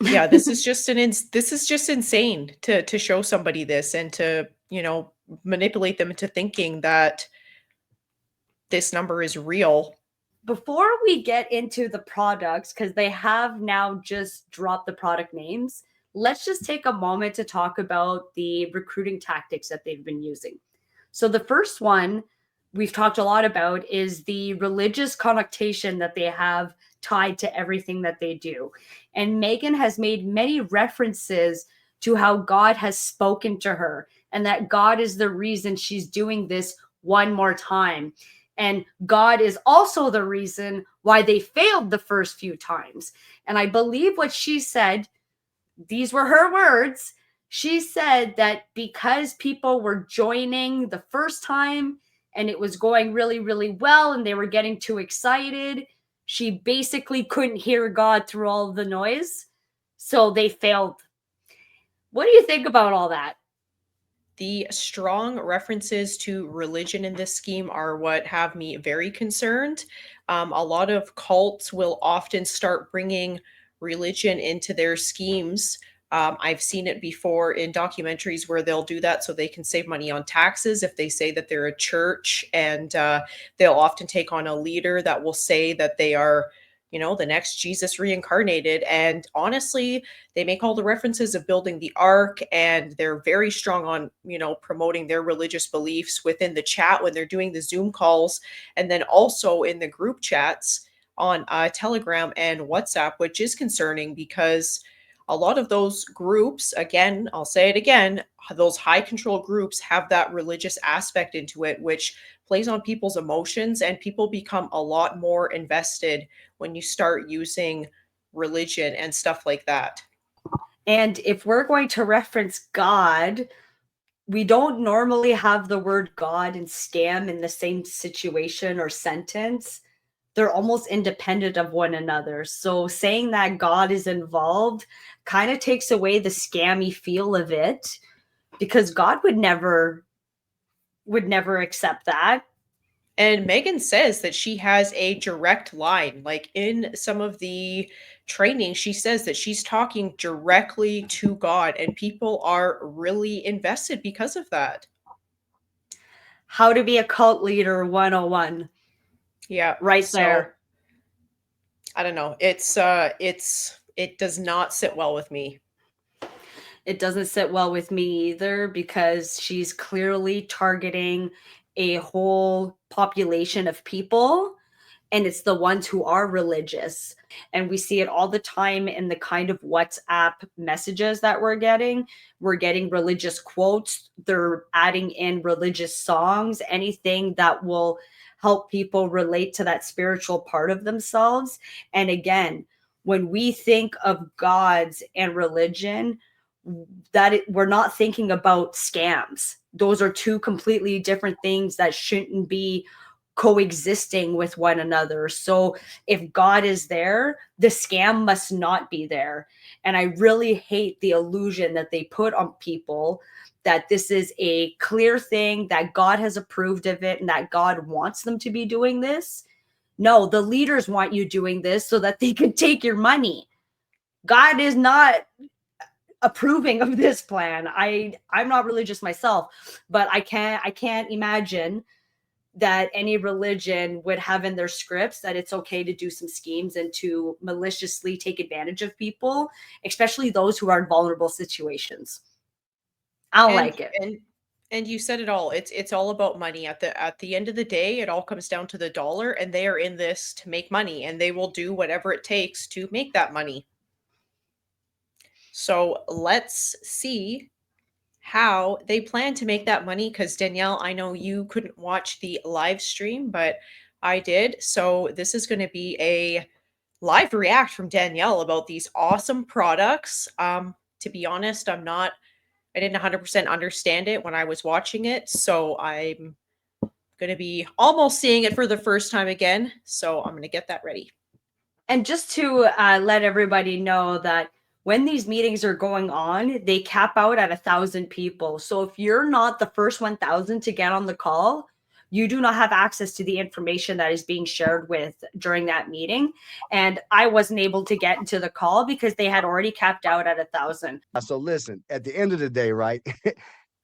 Yeah, this is just this is just insane to show somebody this and to, manipulate them into thinking that this number is real. Before we get into the products, because they have now just dropped the product names, let's just take a moment to talk about the recruiting tactics that they've been using. So, the first one we've talked a lot about is the religious connotation that they have tied to everything that they do. And Megan has made many references to how God has spoken to her and that God is the reason she's doing this one more time. And God is also the reason why they failed the first few times. And I believe what she said, these were her words. She said that because people were joining the first time and it was going really, really well and they were getting too excited, she basically couldn't hear God through all of the noise. So they failed. What do you think about all that? The strong references to religion in this scheme are what have me very concerned. A lot of cults will often start bringing religion into their schemes. I've seen it before in documentaries where they'll do that so they can save money on taxes if they say that they're a church, and they'll often take on a leader that will say that they are, the next Jesus reincarnated. And honestly, they make all the references of building the ark, and they're very strong on, promoting their religious beliefs within the chat when they're doing the Zoom calls, and then also in the group chats on Telegram and WhatsApp, which is concerning because a lot of those groups, again, I'll say it again, those high control groups have that religious aspect into it, which plays on people's emotions, and people become a lot more invested when you start using religion and stuff like that. And if we're going to reference God, we don't normally have the word God and scam in the same situation or sentence. They're almost independent of one another. So saying that God is involved kind of takes away the scammy feel of it, because God would never accept that. And Megan says that she has a direct line. Like in some of the training, she says that she's talking directly to God, and people are really invested because of that. How to be a cult leader 101. Yeah. Right So there. I don't know. It does not sit well with me. It doesn't sit well with me either, because she's clearly targeting a whole population of people, and it's the ones who are religious. And we see it all the time in the kind of WhatsApp messages that we're getting. We're getting religious quotes, they're adding in religious songs, anything that will help people relate to that spiritual part of themselves. And again, when we think of gods and religion, we're not thinking about scams. Those are two completely different things that shouldn't be coexisting with one another. So if God is there, the scam must not be there. And I really hate the illusion that they put on people that this is a clear thing, that God has approved of it, and that God wants them to be doing this. No, the leaders want you doing this so that they could take your money. God is not approving of this plan. I'm not religious myself, but I can't imagine that any religion would have in their scripts that it's okay to do some schemes and to maliciously take advantage of people, especially those who are in vulnerable situations. I don't And like it. and you said it all. It's all about money. At the end of the day, it all comes down to the dollar, and they are in this to make money, and they will do whatever it takes to make that money. So let's see how they plan to make that money, because Danielle, I know you couldn't watch the live stream, but I did. So this is going to be a live react from Danielle about these awesome products. To be honest, I didn't 100% understand it when I was watching it, so I'm going to be almost seeing it for the first time again. So I'm going to get that ready. And just to let everybody know that when these meetings are going on, they cap out at 1,000 people. So if you're not the first 1,000 to get on the call, You do not have access to the information that is being shared with during that meeting. And I wasn't able to get into the call because they had already capped out at 1,000. So listen, at the end of the day, right?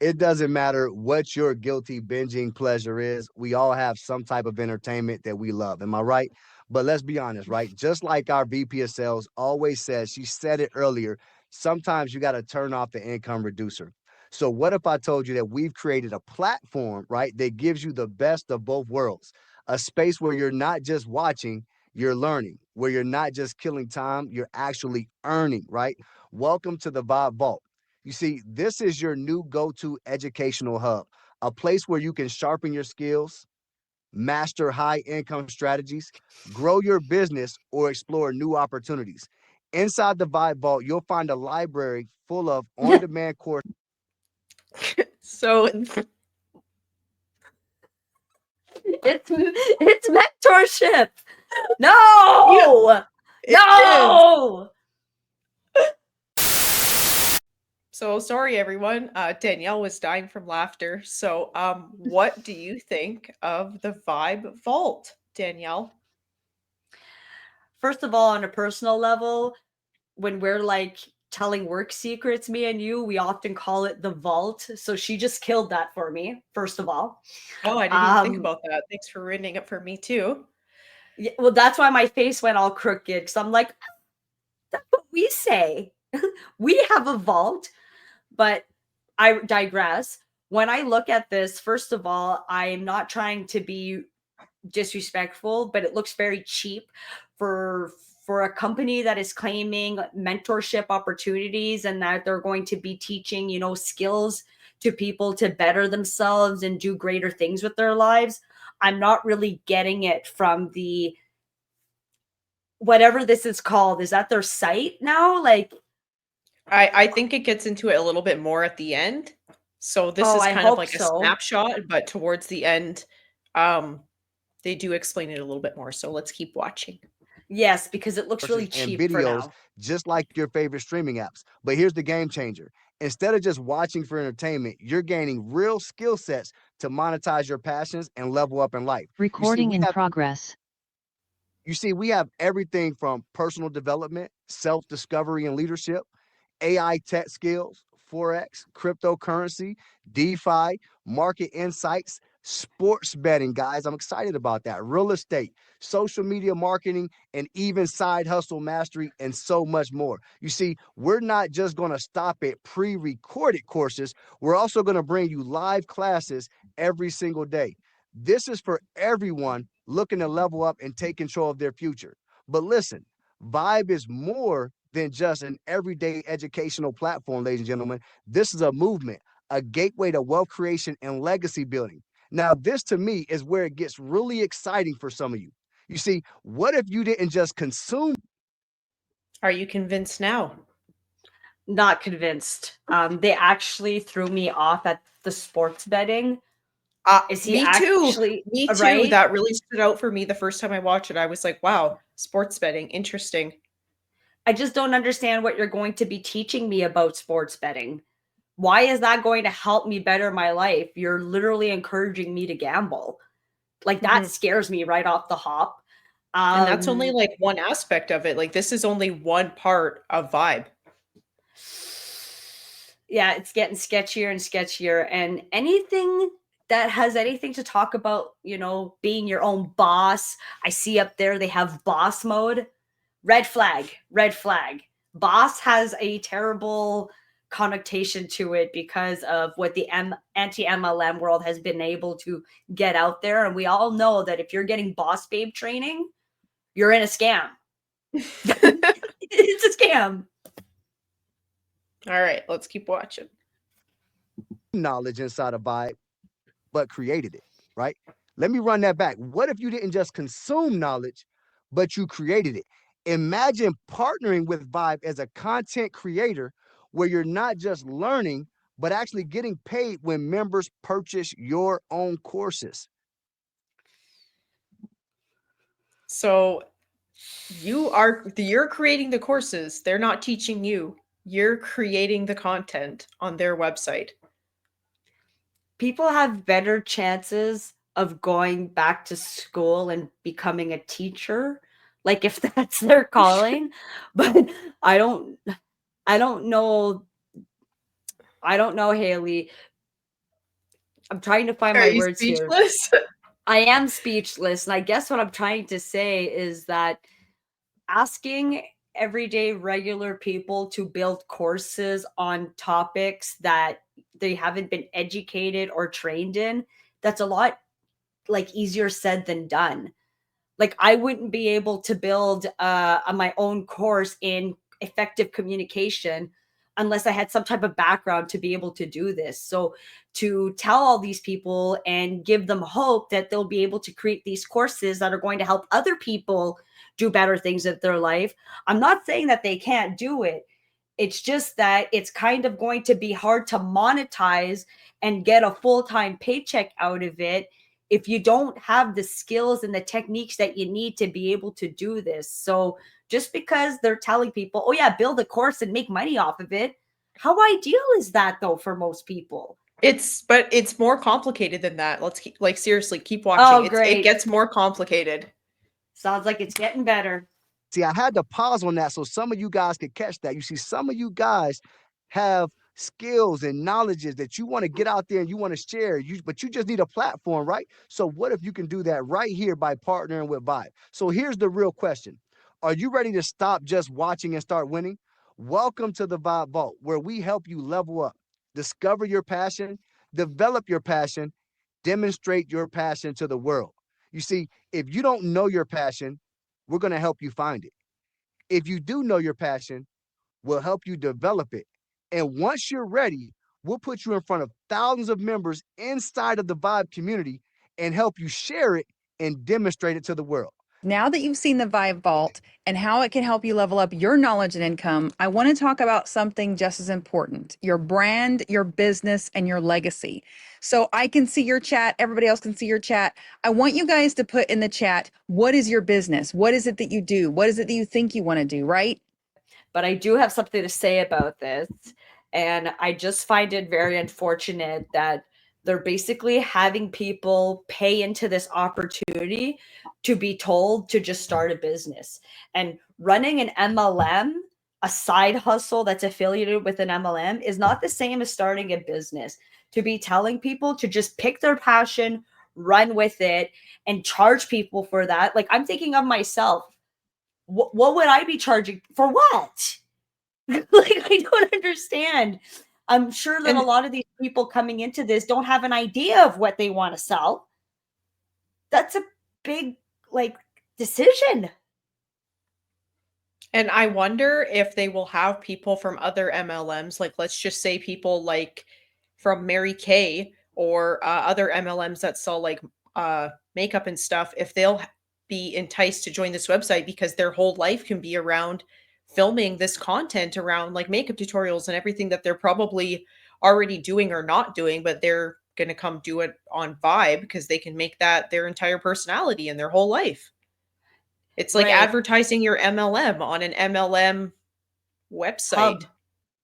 It doesn't matter what your guilty binging pleasure is. We all have some type of entertainment that we love. Am I right? But let's be honest, right? Just like our VP of sales always says, she said it earlier, sometimes you got to turn off the income reducer. So what if I told you that we've created a platform, right, that gives you the best of both worlds, a space where you're not just watching, you're learning, where you're not just killing time, you're actually earning, right? Welcome to the Vibe Vault. You see, this is your new go-to educational hub, a place where you can sharpen your skills, master high income strategies, grow your business, or explore new opportunities. Inside the Vibe Vault, you'll find a library full of on-demand courses. So It's mentorship. No, it no. So sorry, everyone. Danielle was dying from laughter. So, what do you think of the Vibe Vault, Danielle? First of all, on a personal level, when we're like telling work secrets, me and you, we often call it the vault. So she just killed that for me, first of all. Oh, I didn't even think about that. Thanks for ruining it for me too. Yeah, well, that's why my face went all crooked, because I'm like, that's what we say. We have a vault, but I digress. When I look at this, first of all, I'm not trying to be disrespectful, but it looks very cheap for a company that is claiming mentorship opportunities and that they're going to be teaching, you know, skills to people to better themselves and do greater things with their lives. I'm not really getting it from the whatever this is called. Is that their site now? Like, I think it gets into it a little bit more at the end. So this oh, is I kind of hope like a so. snapshot, but towards the end, they do explain it a little bit more. So let's keep watching. Yes, because it looks really And cheap for videos, now. just like your favorite streaming apps. But here's the game changer. Instead of just watching for entertainment, you're gaining real skill sets to monetize your passions and level up in life. Recording in progress. You see, we have everything from personal development, self-discovery and leadership, AI tech skills, Forex, cryptocurrency, DeFi, market insights, sports betting, guys. I'm excited about that. Real estate, social media marketing, and even side hustle mastery, and so much more. You see, we're not just going to stop at pre-recorded courses. We're also going to bring you live classes every single day. This is for everyone looking to level up and take control of their future. But listen, Vibe is more than just an everyday educational platform, ladies and gentlemen. This is a movement, a gateway to wealth creation and legacy building. Now, this to me is where it gets really exciting for some of you. You see, what if you didn't just consume? Are you convinced now? Not convinced. They actually threw me off at the sports betting. Is he Me too. actually Me too. right? That really stood out for me the first time I watched it. I was like, wow, sports betting, interesting. I just don't understand what you're going to be teaching me about sports betting. Why is that going to help me better my life? You're literally encouraging me to gamble. Like that scares me right off the hop. And that's only like one aspect of it. Like this is only one part of Vibe. Yeah, it's getting sketchier and sketchier. And anything that has anything to talk about, you know, being your own boss. I see up there they have boss mode. Red flag, red flag. Boss has a terrible connotation to it because of what the anti-MLM world has been able to get out there. And we all know that if you're getting boss babe training, you're in a scam. It's a scam. All right, let's keep watching. Knowledge inside of Vibe, but created it, right? Let me run that back. What if you didn't just consume knowledge, but you created it? Imagine partnering with Vibe as a content creator where you're not just learning, but actually getting paid when members purchase your own courses. So you're creating the courses. They're not teaching you. You're creating the content on their website. People have better chances of going back to school and becoming a teacher, like if that's their calling. But I don't I don't know. I don't know, Haley. I'm trying to find Are my you words here. speechless? I am speechless. And I guess what I'm trying to say is that asking everyday regular people to build courses on topics that they haven't been educated or trained in, that's a lot like easier said than done. Like I wouldn't be able to build my own course in effective communication unless I had some type of background to be able to do this. So to tell all these people and give them hope that they'll be able to create these courses that are going to help other people do better things in their life, I'm not saying that they can't do it. It's just that it's kind of going to be hard to monetize and get a full-time paycheck out of it if you don't have the skills and the techniques that you need to be able to do this. So just because they're telling people, oh yeah, build a course and make money off of it, how ideal is that though for most people? But it's more complicated than that. Let's keep, like, seriously, keep watching. Oh, It great. gets more complicated. Sounds like it's getting better. See, I had to pause on that so some of you guys could catch that. You see, some of you guys have skills and knowledges that you want to get out there and you want to share. But you just need a platform, right? So what if you can do that right here by partnering with Vibe? So here's the real question. Are you ready to stop just watching and start winning? Welcome to the Vibe Vault, where we help you level up, discover your passion, develop your passion, demonstrate your passion to the world. You see, if you don't know your passion, we're going to help you find it. If you do know your passion, we'll help you develop it. And once you're ready, we'll put you in front of thousands of members inside of the Vibe community and help you share it and demonstrate it to the world. Now that you've seen the Vibe Vault and how it can help you level up your knowledge and income, I want to talk about something just as important: your brand, your business, and your legacy. So I can see your chat. Everybody else can see your chat. I want you guys to put in the chat, what is your business? What is it that you do? What is it that you think you want to do, right? But I do have something to say about this. And I just find it very unfortunate that they're basically having people pay into this opportunity to be told to just start a business. And running an MLM, a side hustle that's affiliated with an MLM, is not the same as starting a business. To be telling people to just pick their passion, run with it, and charge people for that. Like, I'm thinking of myself. What would I be charging for what? Like, I don't understand. I'm sure that And a lot of these people coming into this don't have an idea of what they want to sell. That's a big, like, decision. And I wonder if they will have people from other MLMs, like let's just say people like from Mary Kay or other MLMs that sell like makeup and stuff, if they'll be enticed to join this website because their whole life can be around filming this content around like makeup tutorials and everything that they're probably already doing or not doing, but they're going to come do it on Vibe because they can make that their entire personality and their whole life. It's like Right. advertising your MLM on an MLM website. Hub.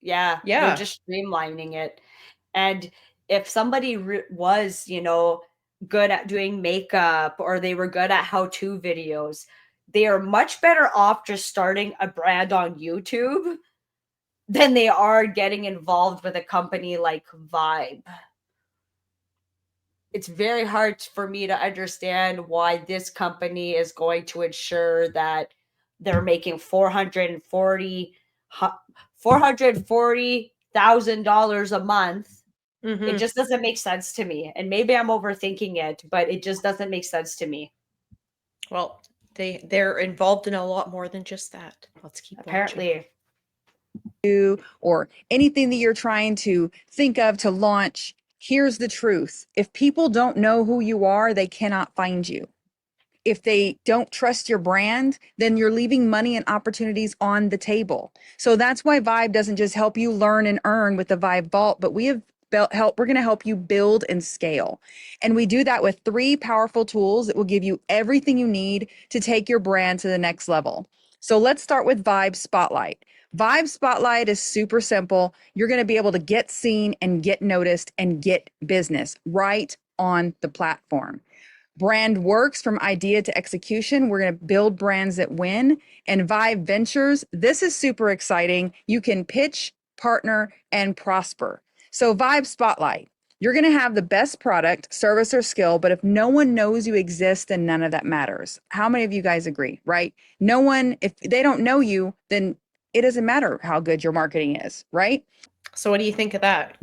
Yeah, they're Yeah. just streamlining it. And if somebody was, good at doing makeup or they were good at how-to videos, they are much better off just starting a brand on YouTube than they are getting involved with a company like Vibe. It's very hard for me to understand why this company is going to ensure that they're making $440,000 a month. It Mhm. just doesn't make sense to me. And maybe I'm overthinking it, but it just doesn't make sense to me. Well, they're involved in a lot more than just that. Let's keep watching. Apparently. Or anything that you're trying to think of to launch, here's the truth. If people don't know who you are, they cannot find you. If they don't trust your brand, then you're leaving money and opportunities on the table. So that's why Vibe doesn't just help you learn and earn with the Vibe Vault, but we're going to help you build and scale. And we do that with 3 powerful tools that will give you everything you need to take your brand to the next level. So let's start with Vibe Spotlight. Vibe Spotlight is super simple. You're going to be able to get seen and get noticed and get business right on the platform. Brand works from idea to execution. We're going to build brands that win. And Vibe Ventures, this is super exciting. You can pitch, partner, and prosper. So Vibe Spotlight, you're going to have the best product, service, or skill, but if no one knows you exist, then none of that matters. How many of you guys agree, right? No one, if they don't know you, then it doesn't matter how good your marketing is, right? So what do you think of that?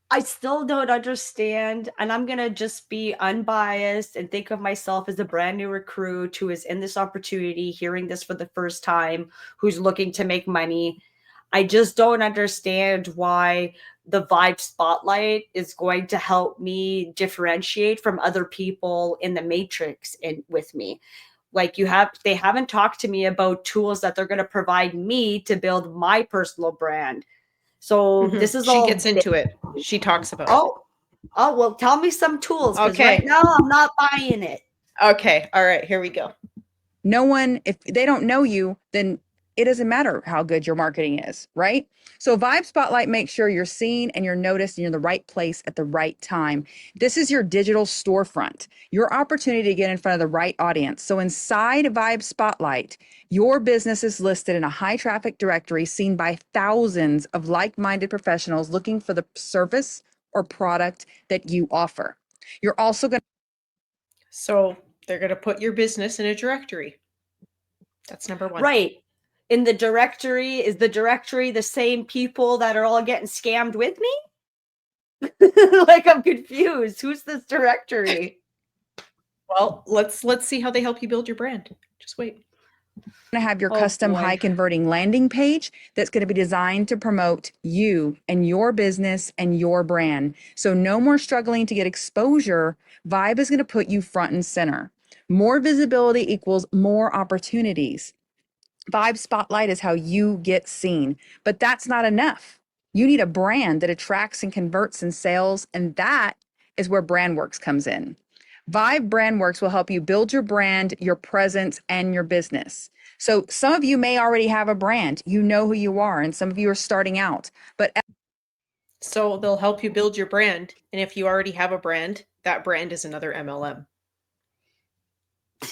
I still don't understand, and I'm gonna just be unbiased and think of myself as a brand new recruit who is in this opportunity, hearing this for the first time, who's looking to make money. I just don't understand why the Vibe Spotlight is going to help me differentiate from other people in the matrix and with me. Like they haven't talked to me about tools that they're going to provide me to build my personal brand. So this is She all gets into it. She talks about it. Oh, well, tell me some tools, because Okay. right now I'm not buying it. Okay. All right. Here we go. No one, if they don't know you, then it doesn't matter how good your marketing is, right? So Vibe Spotlight makes sure you're seen and you're noticed and you're in the right place at the right time. This is your digital storefront, your opportunity to get in front of the right audience. So inside Vibe Spotlight, your business is listed in a high traffic directory seen by thousands of like-minded professionals looking for the service or product that you offer. You're also going to So they're going to put your business in a directory. That's number one. Right. In the directory, is the directory the same people that are all getting scammed with me? Like, I'm confused. Who's this directory? Well, let's see how they help you build your brand. Just wait. to have your Oh, custom boy. high converting landing page that's going to be designed to promote you and your business and your brand. So no more struggling to get exposure. Vibe is going to put you front and center. More visibility equals more opportunities. Vibe Spotlight is how you get seen, but that's not enough. You need a brand that attracts and converts in sales, and that is where BrandWorks comes in. Vibe BrandWorks will help you build your brand, your presence, and your business. So some of you may already have a brand, you know who you are, and some of you are starting out, but So they'll help you build your brand. And if you already have a brand, that brand is another MLM.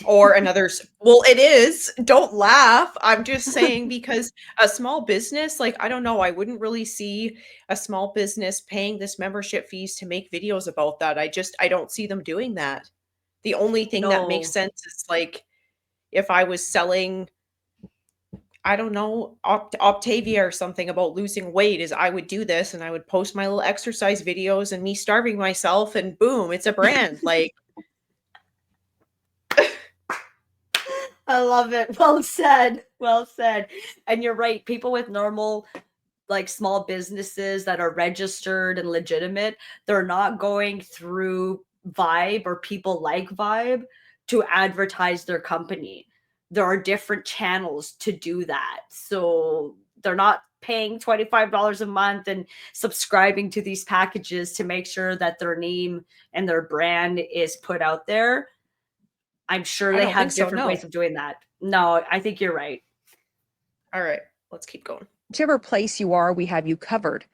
Or another, well, it is. Don't laugh. I'm just saying, because a small business, like, I don't know, I wouldn't really see a small business paying this membership fees to make videos about that. I don't see them doing that. The only thing that makes No. sense is like if I was selling, I don't know, Optavia or something about losing weight, is I would do this and I would post my little exercise videos and me starving myself, and boom, it's a brand. Like, I love it. Well said. Well said. And you're right. People with normal, like, small businesses that are registered and legitimate, they're not going through Vibe or people like Vibe to advertise their company. There are different channels to do that. So they're not paying $25 a month and subscribing to these packages to make sure that their name and their brand is put out there. I'm sure I they don't think have so. different No. ways of doing that. No, I think you're right. All right, let's keep going. whichever place you are, we have you covered.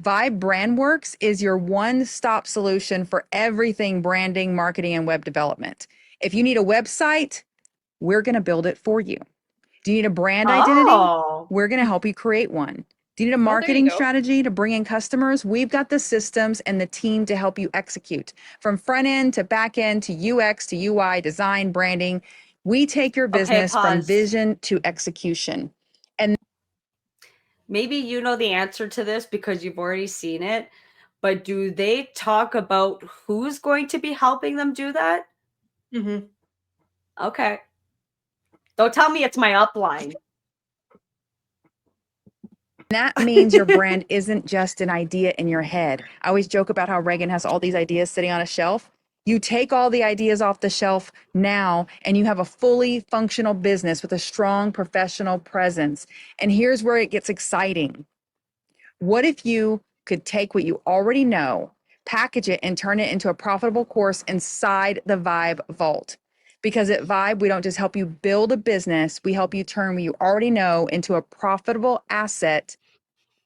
Vibe BrandWorks is your one-stop solution for everything branding, marketing, and web development. If you need a website, we're going to build it for you. Do you need a brand identity? Oh, We're going to help you create one. Do you need a Oh, there you marketing go. strategy to bring in customers? We've got the systems and the team to help you execute. From front end to back end to UX to UI, design, branding. We take your okay, business from pause. vision to execution. And Maybe you know the answer to this because you've already seen it, but do they talk about who's going to be helping them do that? Mm-hmm. Okay. Don't tell me it's my upline. that means your brand isn't just an idea in your head. I always joke about how Reagan has all these ideas sitting on a shelf. You take all the ideas off the shelf now, and you have a fully functional business with a strong professional presence. And here's where it gets exciting. What if you could take what you already know, package it, and turn it into a profitable course inside the Vibe Vault? Because at Vibe, we don't just help you build a business, we help you turn what you already know into a profitable asset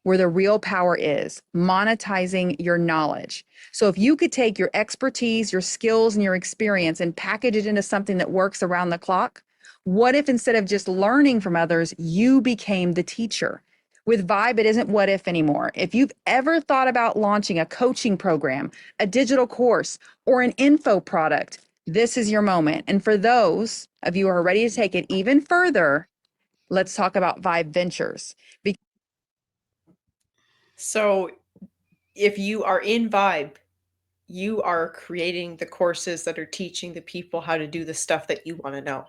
where the real power is, monetizing your knowledge. So if you could take your expertise, your skills, and your experience and package it into something that works around the clock, what if instead of just learning from others, you became the teacher? With Vibe, it isn't what if anymore. If you've ever thought about launching a coaching program, a digital course, or an info product, this is your moment. And for those of you who are ready to take it even further, let's talk about Vibe Ventures. So if you are in Vibe, you are creating the courses that are teaching the people how to do the stuff that you want to know.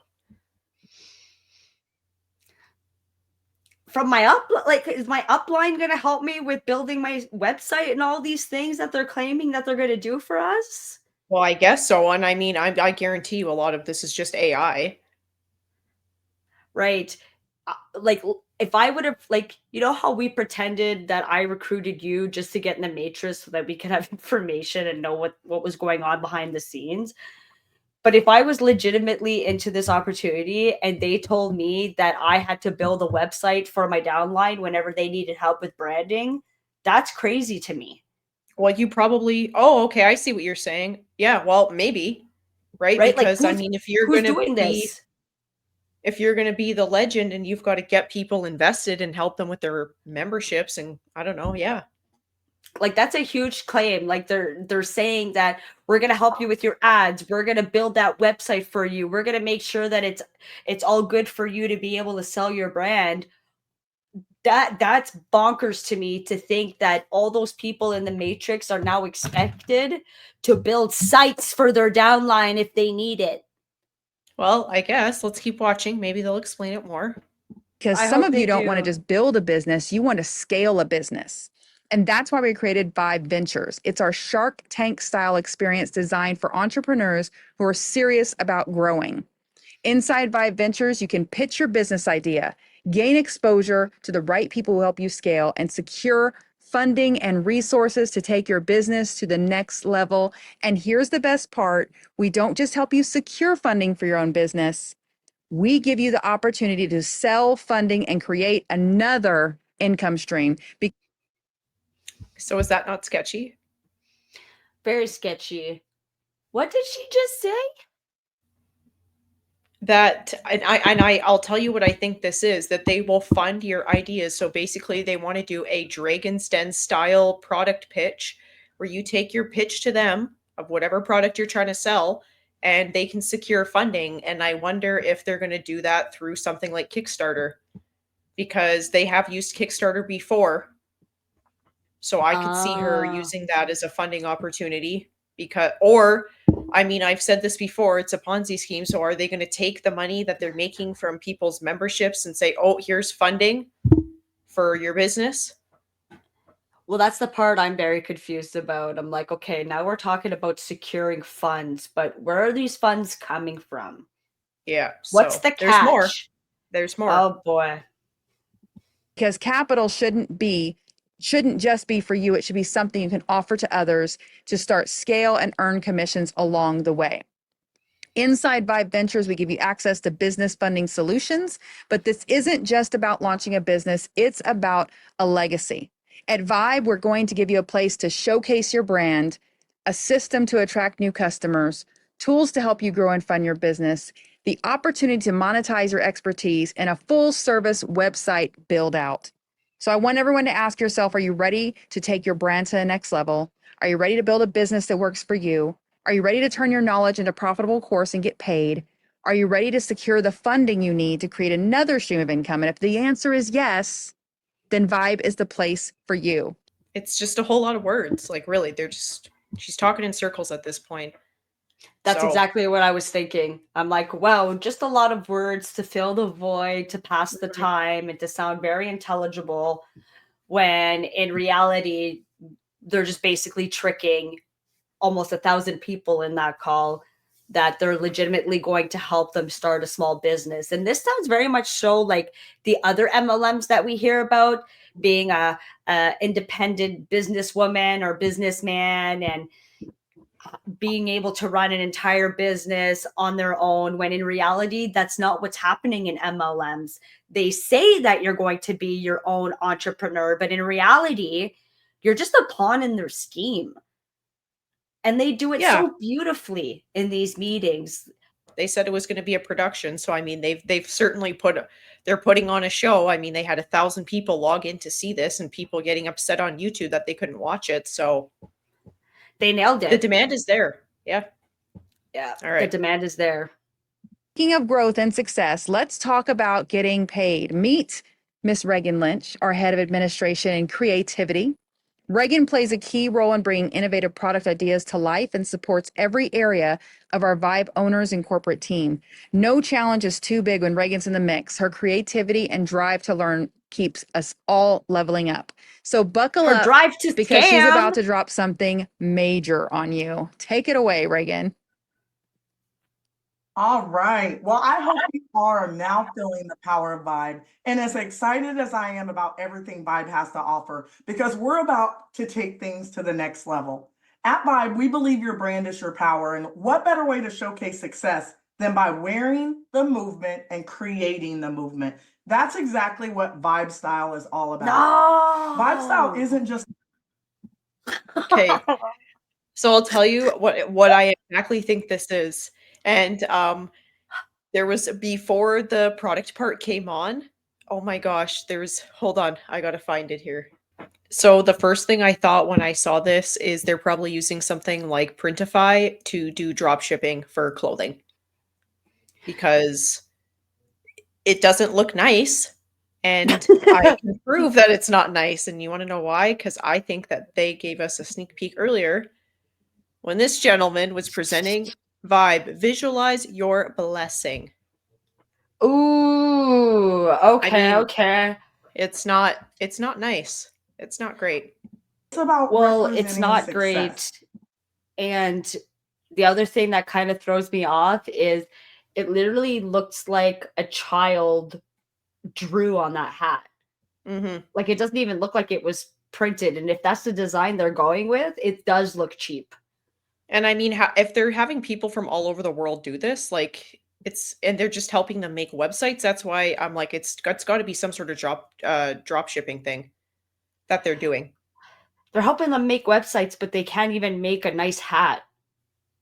From my like, is my upline going to help me with building my website and all these things that they're claiming that they're going to do for us? Well, I guess so. And I mean, I guarantee you a lot of this is just AI. Right. Like, if I would have, like, you know how we pretended that I recruited you just to get in the matrix so that we could have information and know what was going on behind the scenes? But if I was legitimately into this opportunity and they told me that I had to build a website for my downline whenever they needed help with branding, that's crazy to me. Well, you probably, oh, okay, I see what you're saying. Yeah, well, maybe, right? Right? Like, Because I mean, who's doing this? if you're going to be the legend and you've got to get people invested and help them with their memberships and I don't know, yeah. Like, that's a huge claim. Like, they're saying that we're going to help you with your ads, we're going to build that website for you, we're going to make sure that it's all good for you to be able to sell your brand. That's bonkers to me, to think that all those people in the matrix are now expected to build sites for their downline if they need it. Well, I guess let's keep watching. Maybe they'll explain it more. Because I some hope of you they don't want to do. just build a business, you want to scale a business. And that's why we created Vibe Ventures. It's our Shark Tank style experience designed for entrepreneurs who are serious about growing. Inside Vibe Ventures, you can pitch your business idea, gain exposure to the right people who help you scale, and secure funding and resources to take your business to the next level. And here's the best part, we don't just help you secure funding for your own business. We give you the opportunity to sell funding and create another income stream. So is that not sketchy? Very sketchy. What did she just say? That I'll tell you what I think this is, that they will fund your ideas. So basically they want to do a Dragon's Den style product pitch where you take your pitch to them of whatever product you're trying to sell and they can secure funding. And I wonder if they're going to do that through something like Kickstarter, because they have used Kickstarter before. So I could see her using that as a funding opportunity, because, or I mean, I've said this before, it's a Ponzi scheme. So are they going to take the money that they're making from people's memberships and say, oh, here's funding for your business? Well, that's the part I'm very confused about. I'm like, okay, now we're talking about securing funds, but where are these funds coming from? Yeah. What's So the there's more. catch? There's more. Oh boy. Because capital shouldn't just be for you, it should be something you can offer to others to start scale and earn commissions along the way. Inside Vibe Ventures, we give you access to business funding solutions, but this isn't just about launching a business, it's about a legacy. At Vibe, we're going to give you a place to showcase your brand, a system to attract new customers, tools to help you grow and fund your business, the opportunity to monetize your expertise, and a full service website build out. So I want everyone to ask yourself, are you ready to take your brand to the next level? Are you ready to build a business that works for you? Are you ready to turn your knowledge into a profitable course and get paid? Are you ready to secure the funding you need to create another stream of income? And if the answer is yes, then Vibe is the place for you. It's just a whole lot of words. Like, really, she's talking in circles at this point. That's So, exactly what I was thinking. I'm like, wow, just a lot of words to fill the void, to pass the time, and to sound very intelligible, when in reality, they're just basically tricking almost 1,000 people in that call that they're legitimately going to help them start a small business. And this sounds very much so like the other MLMs that we hear about, being a independent businesswoman or businessman and being able to run an entire business on their own, when in reality, that's not what's happening in MLMs. They say that you're going to be your own entrepreneur, but in reality, you're just a pawn in their scheme. And they do it Yeah. so beautifully in these meetings. They said it was going to be a production, so I mean, they've certainly they're putting on a show. I mean, they had 1,000 people log in to see this, and people getting upset on YouTube that they couldn't watch it. So they nailed it. The demand is there. Yeah. Yeah. All right. The demand is there. Speaking of growth and success, let's talk about getting paid. Meet Miss Reagan Lynch, our head of administration and creativity. Reagan plays a key role in bringing innovative product ideas to life and supports every area of our Vibe owners and corporate team. No challenge is too big when Reagan's in the mix. Her creativity and drive to learn keeps us all leveling up. So buckle Her up drive to because she's scam. about to drop something major on you. Take it away, Reagan. All right. Well, I hope you are now feeling the power of Vibe and as excited as I am about everything Vibe has to offer, because we're about to take things to the next level. At Vibe, we believe your brand is your power, and what better way to showcase success than by wearing the movement and creating the movement? That's exactly what Vibe Style is all about. No. Vibe Style isn't just Okay. So I'll tell you what I exactly think this is. And there was, before the product part came on, oh my gosh, hold on, I gotta find it here. So the first thing I thought when I saw this is they're probably using something like Printify to do drop shipping for clothing, because it doesn't look nice. And I can prove that it's not nice. And you want to know why? Because I think that they gave us a sneak peek earlier when this gentleman was presenting Vibe. Visualize your blessing. Ooh, okay, I mean, okay. it's not nice. It's not great. it's about Well, it's representing not success. great. And the other thing that kind of throws me off is it literally looks like a child drew on that hat. Mm-hmm. Like, it doesn't even look like it was printed. And if that's the design they're going with, it does look cheap. And I mean, if they're having people from all over the world do this, like, and they're just helping them make websites, that's why I'm like, it's got to be some sort of drop shipping thing that they're doing. They're helping them make websites, but they can't even make a nice hat.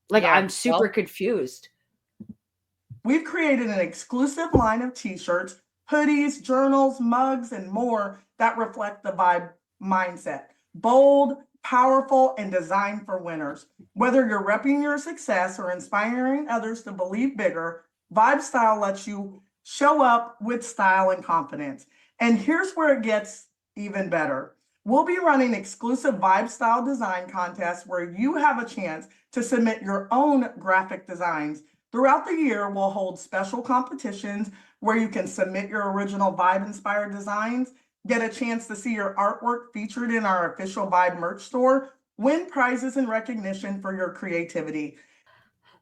Like, Yeah, I'm super confused. We've created an exclusive line of t-shirts, hoodies, journals, mugs, and more that reflect the Vibe mindset. Bold, powerful, and designed for winners. Whether you're repping your success or inspiring others to believe bigger, Vibe Style lets you show up with style and confidence. And here's where it gets even better. We'll be running exclusive Vibe Style design contests where you have a chance to submit your own graphic designs. Throughout the year, we'll hold special competitions where you can submit your original Vibe-inspired designs, get a chance to see your artwork featured in our official Vibe merch store, win prizes and recognition for your creativity.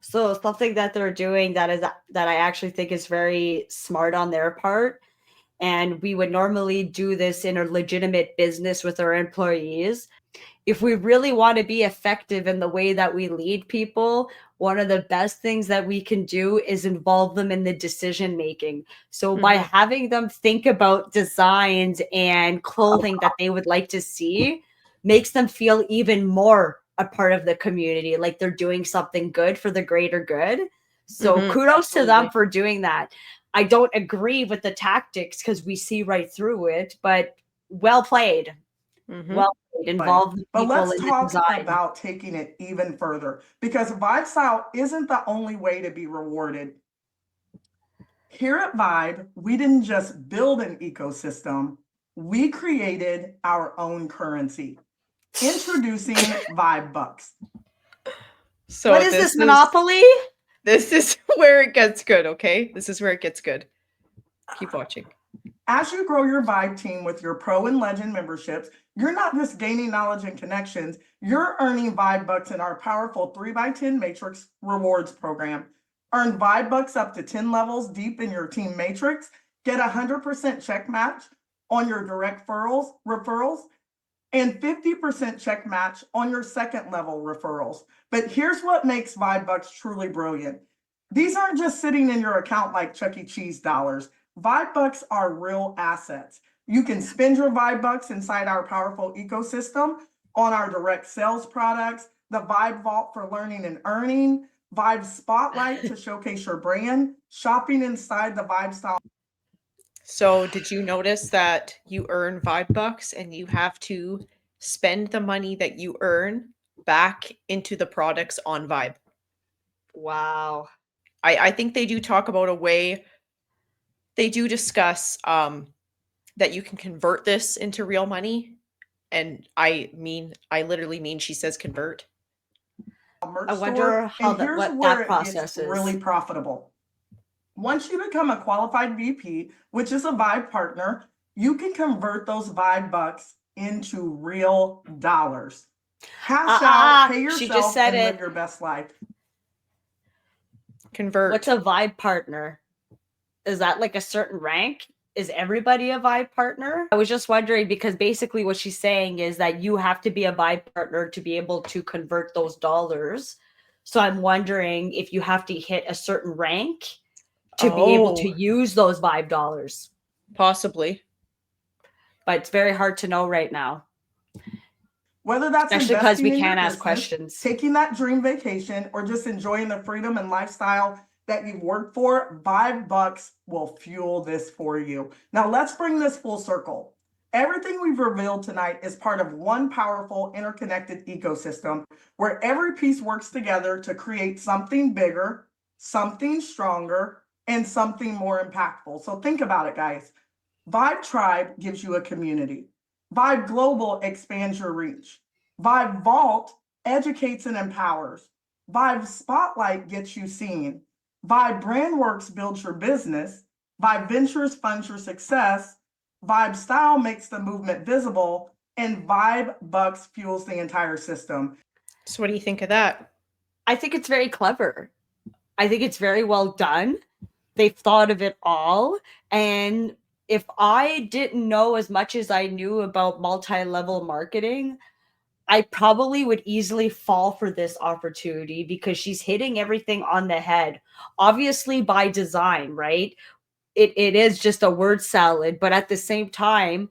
So something that they're doing that I actually think is very smart on their part, and we would normally do this in a legitimate business with our employees. If we really want to be effective in the way that we lead people, one of the best things that we can do is involve them in the decision making. So by having them think about designs and clothing that they would like to see, makes them feel even more a part of the community, like they're doing something good for the greater good. So kudos to them for doing that. I don't agree with the tactics because we see right through it, but well played. Well played. Involve the But people let's in the talk design. about taking it even further, because Vibe Style isn't the only way to be rewarded. Here at Vibe, we didn't just build an ecosystem, we created our own currency. Introducing Vibe Bucks. So what is this, Monopoly? This is where it gets good, okay? This is where it gets good. Keep watching. As you grow your Vibe team with your Pro and Legend memberships, you're not just gaining knowledge and connections, you're earning Vibe Bucks in our powerful 3x10 Matrix rewards program. Earn Vibe Bucks up to 10 levels deep in your team matrix, get 100% check match on your direct referrals, and 50% check match on your second level referrals. But here's what makes VybBucks truly brilliant. These aren't just sitting in your account like Chuck E. Cheese dollars. VybBucks are real assets. You can spend your VybBucks inside our powerful ecosystem on our direct sales products, the Vibe Vault for learning and earning, Vibe Spotlight to showcase your brand, shopping inside the Vibe Style. So did you notice that you earn VybBucks and you have to spend the money that you earn back into the products on Vibe? Wow. I think they do talk about a way, they do discuss that you can convert this into real money. And I literally mean she says convert. Merch I store, wonder how and that here's what where that it process gets is. really profitable. Once you become a qualified VP, which is a Vibe partner, you can convert those Vibe bucks into real dollars. Cash out, pay She just yourself, said and live it. your best life. Convert. What's a Vibe partner? Is that like a certain rank? Is everybody a Vibe partner? I was just wondering because basically what she's saying is that you have to be a Vibe partner to be able to convert those dollars. So I'm wondering if you have to hit a certain rank to be able to use those Vibe dollars. Possibly. But it's very hard to know right now. Whether that's especially because investing we in your can't ask business, questions. taking that dream vacation, or just enjoying the freedom and lifestyle that you've worked for, VybBucks will fuel this for you. Now let's bring this full circle. Everything we've revealed tonight is part of one powerful interconnected ecosystem where every piece works together to create something bigger, something stronger, and something more impactful. So think about it, guys. Vibe Tribe gives you a community. Vibe Global expands your reach. Vibe Vault educates and empowers. Vibe Spotlight gets you seen. Vibe Brandworks builds your business. Vibe Ventures funds your success. Vibe Style makes the movement visible. And Vibe Bucks fuels the entire system. So what do you think of that? I think it's very clever. I think it's very well done. They've thought of it all. And if I didn't know as much as I knew about multi-level marketing, I probably would easily fall for this opportunity because she's hitting everything on the head. Obviously by design, right? It is just a word salad, but at the same time,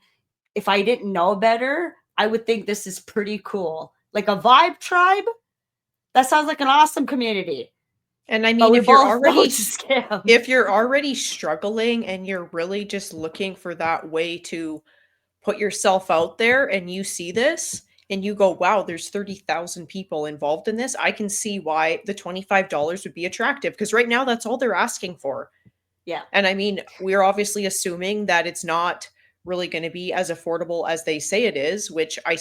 if I didn't know better, I would think this is pretty cool. Like a Vibe Tribe, that sounds like an awesome community. And I mean, if you're already struggling and you're really just looking for that way to put yourself out there and you see this and you go, wow, there's 30,000 people involved in this. I can see why the $25 would be attractive because right now that's all they're asking for. Yeah. And I mean, we're obviously assuming that it's not really going to be as affordable as they say it is, which I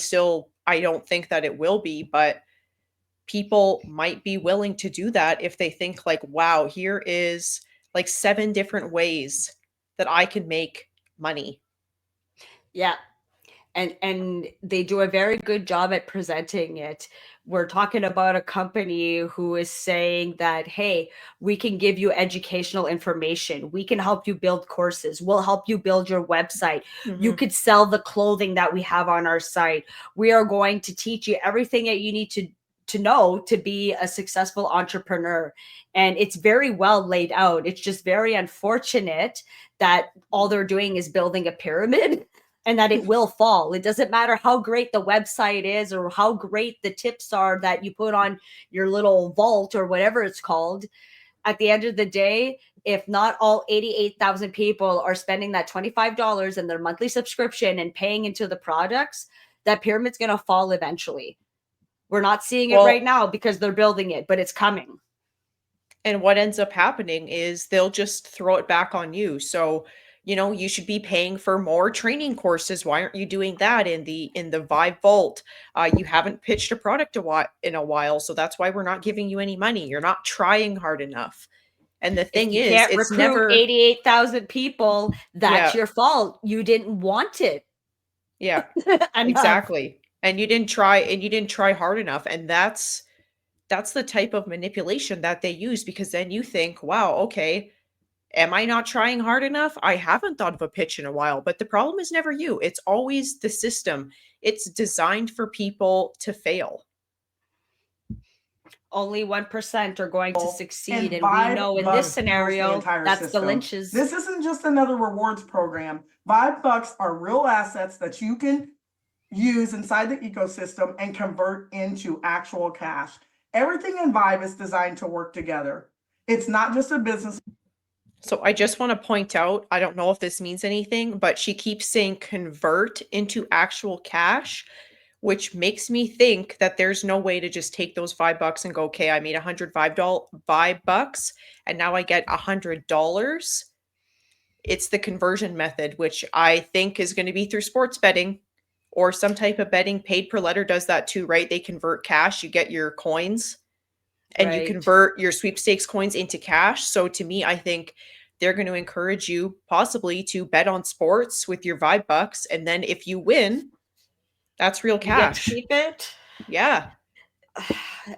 don't think that it will be, but people might be willing to do that if they think like, wow, here is like 7 different ways that I can make money. Yeah. And they do a very good job at presenting it. We're talking about a company who is saying that, hey, we can give you educational information. We can help you build courses. We'll help you build your website. Mm-hmm. You could sell the clothing that we have on our site. We are going to teach you everything that you need to know to be a successful entrepreneur. And it's very well laid out. It's just very unfortunate that all they're doing is building a pyramid. And that it will fall. It doesn't matter how great the website is or how great the tips are that you put on your little vault or whatever it's called. At the end of the day, if not all 88,000 people are spending that $25 in their monthly subscription and paying into the products, that pyramid's going to fall eventually. We're not seeing it right now because they're building it, but it's coming. And what ends up happening is they'll just throw it back on you. So you should be paying for more training courses. Why aren't you doing that in the Vibe Vault? You haven't pitched a product in a while, so that's why we're not giving you any money. You're not trying hard enough. And the thing is, can't it's recruit never 88,000 people. That's your fault. You didn't want it. Yeah, exactly. And you didn't try hard enough. And that's the type of manipulation that they use because then you think, wow, okay, Am I not trying hard enough? I haven't thought of a pitch in a while, but the problem is never you. It's always the system. It's designed for people to fail. Only 1% are going to succeed. And And we Vibe know in Bucks this fuels the scenario, entire that's the system. lynches. This isn't just another rewards program. Vibe Bucks are real assets that you can use inside the ecosystem and convert into actual cash. Everything in Vibe is designed to work together. It's not just a business. So I just want to point out, I don't know if this means anything, but she keeps saying convert into actual cash, which makes me think that there's no way to just take those $5 and go, okay, I made $105 and now I get $100. It's the conversion method, which I think is going to be through sports betting or some type of betting. Paid per letter does that too, right? They convert cash, you get your coins, and you Right. convert your sweepstakes coins into cash. So to me, I think they're going to encourage you possibly to bet on sports with your Vibe Bucks. And then if you win, that's real You get to cash. keep it. Yeah.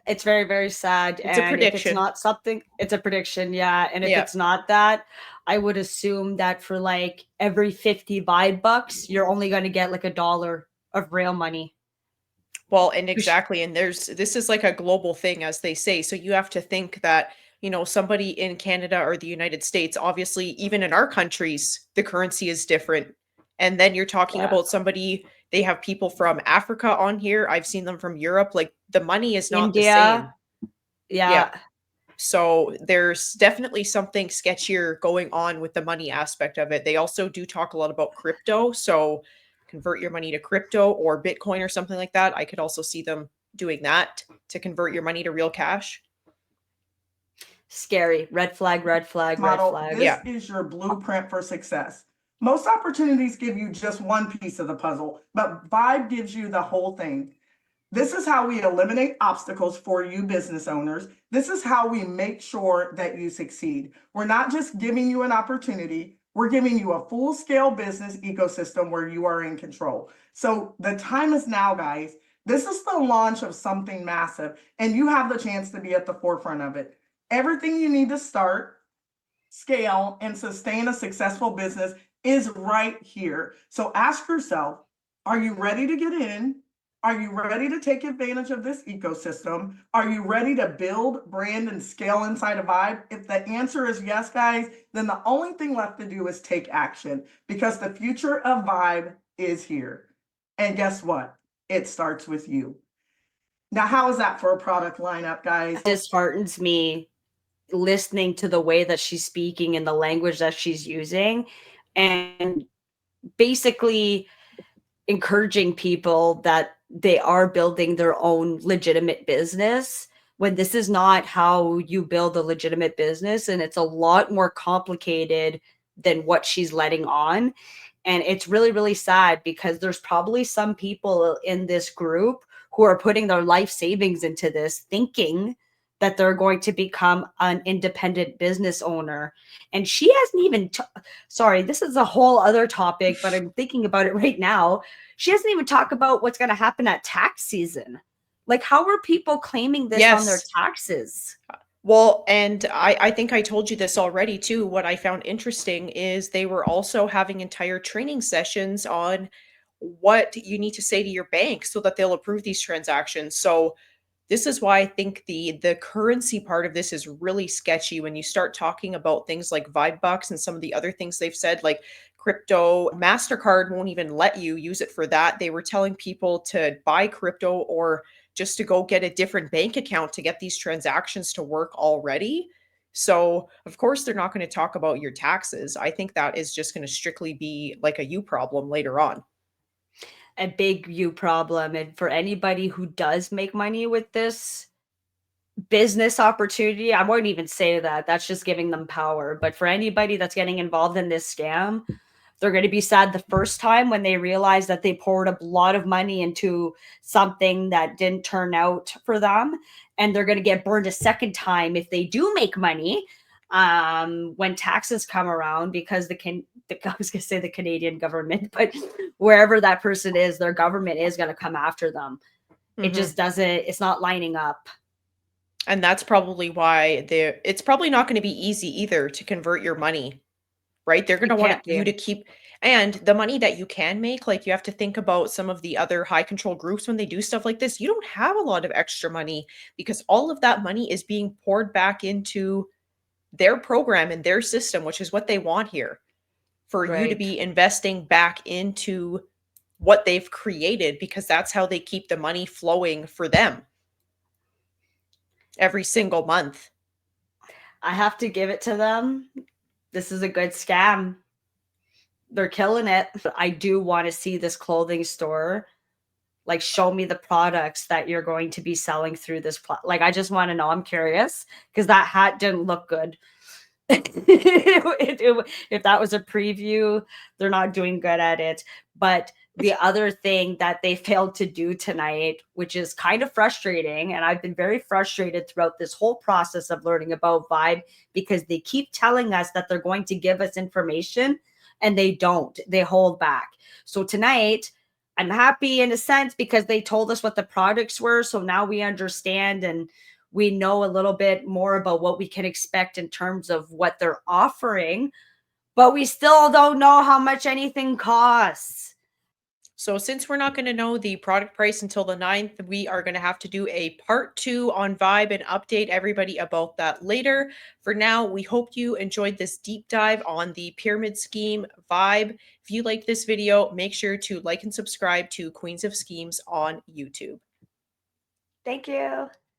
It's very, very sad. It's a And if it's prediction. not something, it's a prediction. Yeah. And if Yeah. it's not that, I would assume that for like every 50 $5, you're only going to get like $1 of real money. Well, and exactly. And this is like a global thing, as they say. So you have to think that, you know, somebody in Canada or the United States, obviously, even in our countries, the currency is different. And then you're talking Yeah. about somebody, they have people from Africa on here. I've seen them from Europe. Like the money is not the same. India. Yeah. Yeah. So there's definitely something sketchier going on with the money aspect of it. They also do talk a lot about crypto. So convert your money to crypto or Bitcoin or something like that. I could also see them doing that to convert your money to real cash. Scary. Red flag, red flag, red Model. flag. This Yeah. is your blueprint for success. Most opportunities give you just one piece of the puzzle, but Vibe gives you the whole thing. This is how we eliminate obstacles for you business owners. This is how we make sure that you succeed. We're not just giving you an opportunity, we're giving you a full-scale business ecosystem where you are in control. So the time is now, guys. This is the launch of something massive, and you have the chance to be at the forefront of it. Everything you need to start, scale, and sustain a successful business is right here. So ask yourself, are you ready to get in? Are you ready to take advantage of this ecosystem? Are you ready to build, brand, and scale inside of Vibe? If the answer is yes, guys, then the only thing left to do is take action, because the future of Vibe is here. And guess what? It starts with you. Now, how is that for a product lineup, guys? It disheartens me listening to the way that she's speaking and the language that she's using, and basically encouraging people that they are building their own legitimate business when this is not how you build a legitimate business, and it's a lot more complicated than what she's letting on. And it's really, really sad because there's probably some people in this group who are putting their life savings into this, thinking that they're going to become an independent business owner. And she hasn't even, sorry, this is a whole other topic, but I'm thinking about it right now. She hasn't even talked about what's going to happen at tax season. Like, how are people claiming this on their Yes. taxes? Well, and I think I told you this already too. What I found interesting is they were also having entire training sessions on what you need to say to your bank so that they'll approve these transactions. So this is why I think the currency part of this is really sketchy when you start talking about things like Vibe Bucks and some of the other things they've said, like crypto. MasterCard won't even let you use it for that. They were telling people to buy crypto or just to go get a different bank account to get these transactions to work already. So, of course, they're not going to talk about your taxes. I think that is just going to strictly be like a you problem later on. A big you problem. And for anybody who does make money with this business opportunity, I won't even say that. That's just giving them power. But for anybody that's getting involved in this scam, they're going to be sad the first time when they realize that they poured a lot of money into something that didn't turn out for them. And they're going to get burned a second time if they do make money when taxes come around, because I was going to say the Canadian government, but wherever that person is, their government is going to come after them. It just doesn't, it's not lining up. And that's probably why it's probably not going to be easy either to convert your money, right? They're going to It want can't you be. to keep, and the money that you can make, like you have to think about some of the other high control groups when they do stuff like this. You don't have a lot of extra money because all of that money is being poured back into their program and their system, which is what they want here, for you to Right. be investing back into what they've created, because that's how they keep the money flowing for them every single month. I have to give it to them. This is a good scam. They're killing it. I do want to see this clothing store. Like, show me the products that you're going to be selling through this. Like, I just want to know. I'm curious because that hat didn't look good. If that was a preview, they're not doing good at it. But the other thing that they failed to do tonight, which is kind of frustrating, and I've been very frustrated throughout this whole process of learning about Vibe, because they keep telling us that they're going to give us information and they don't. They hold back. So tonight, I'm happy in a sense because they told us what the products were. So now we understand and we know a little bit more about what we can expect in terms of what they're offering, but we still don't know how much anything costs. So since we're not going to know the product price until the 9th, we are going to have to do a part 2 on Vibe and update everybody about that later. For now, we hope you enjoyed this deep dive on the pyramid scheme Vibe. If you like this video, make sure to like and subscribe to Queens of Schemes on YouTube. Thank you.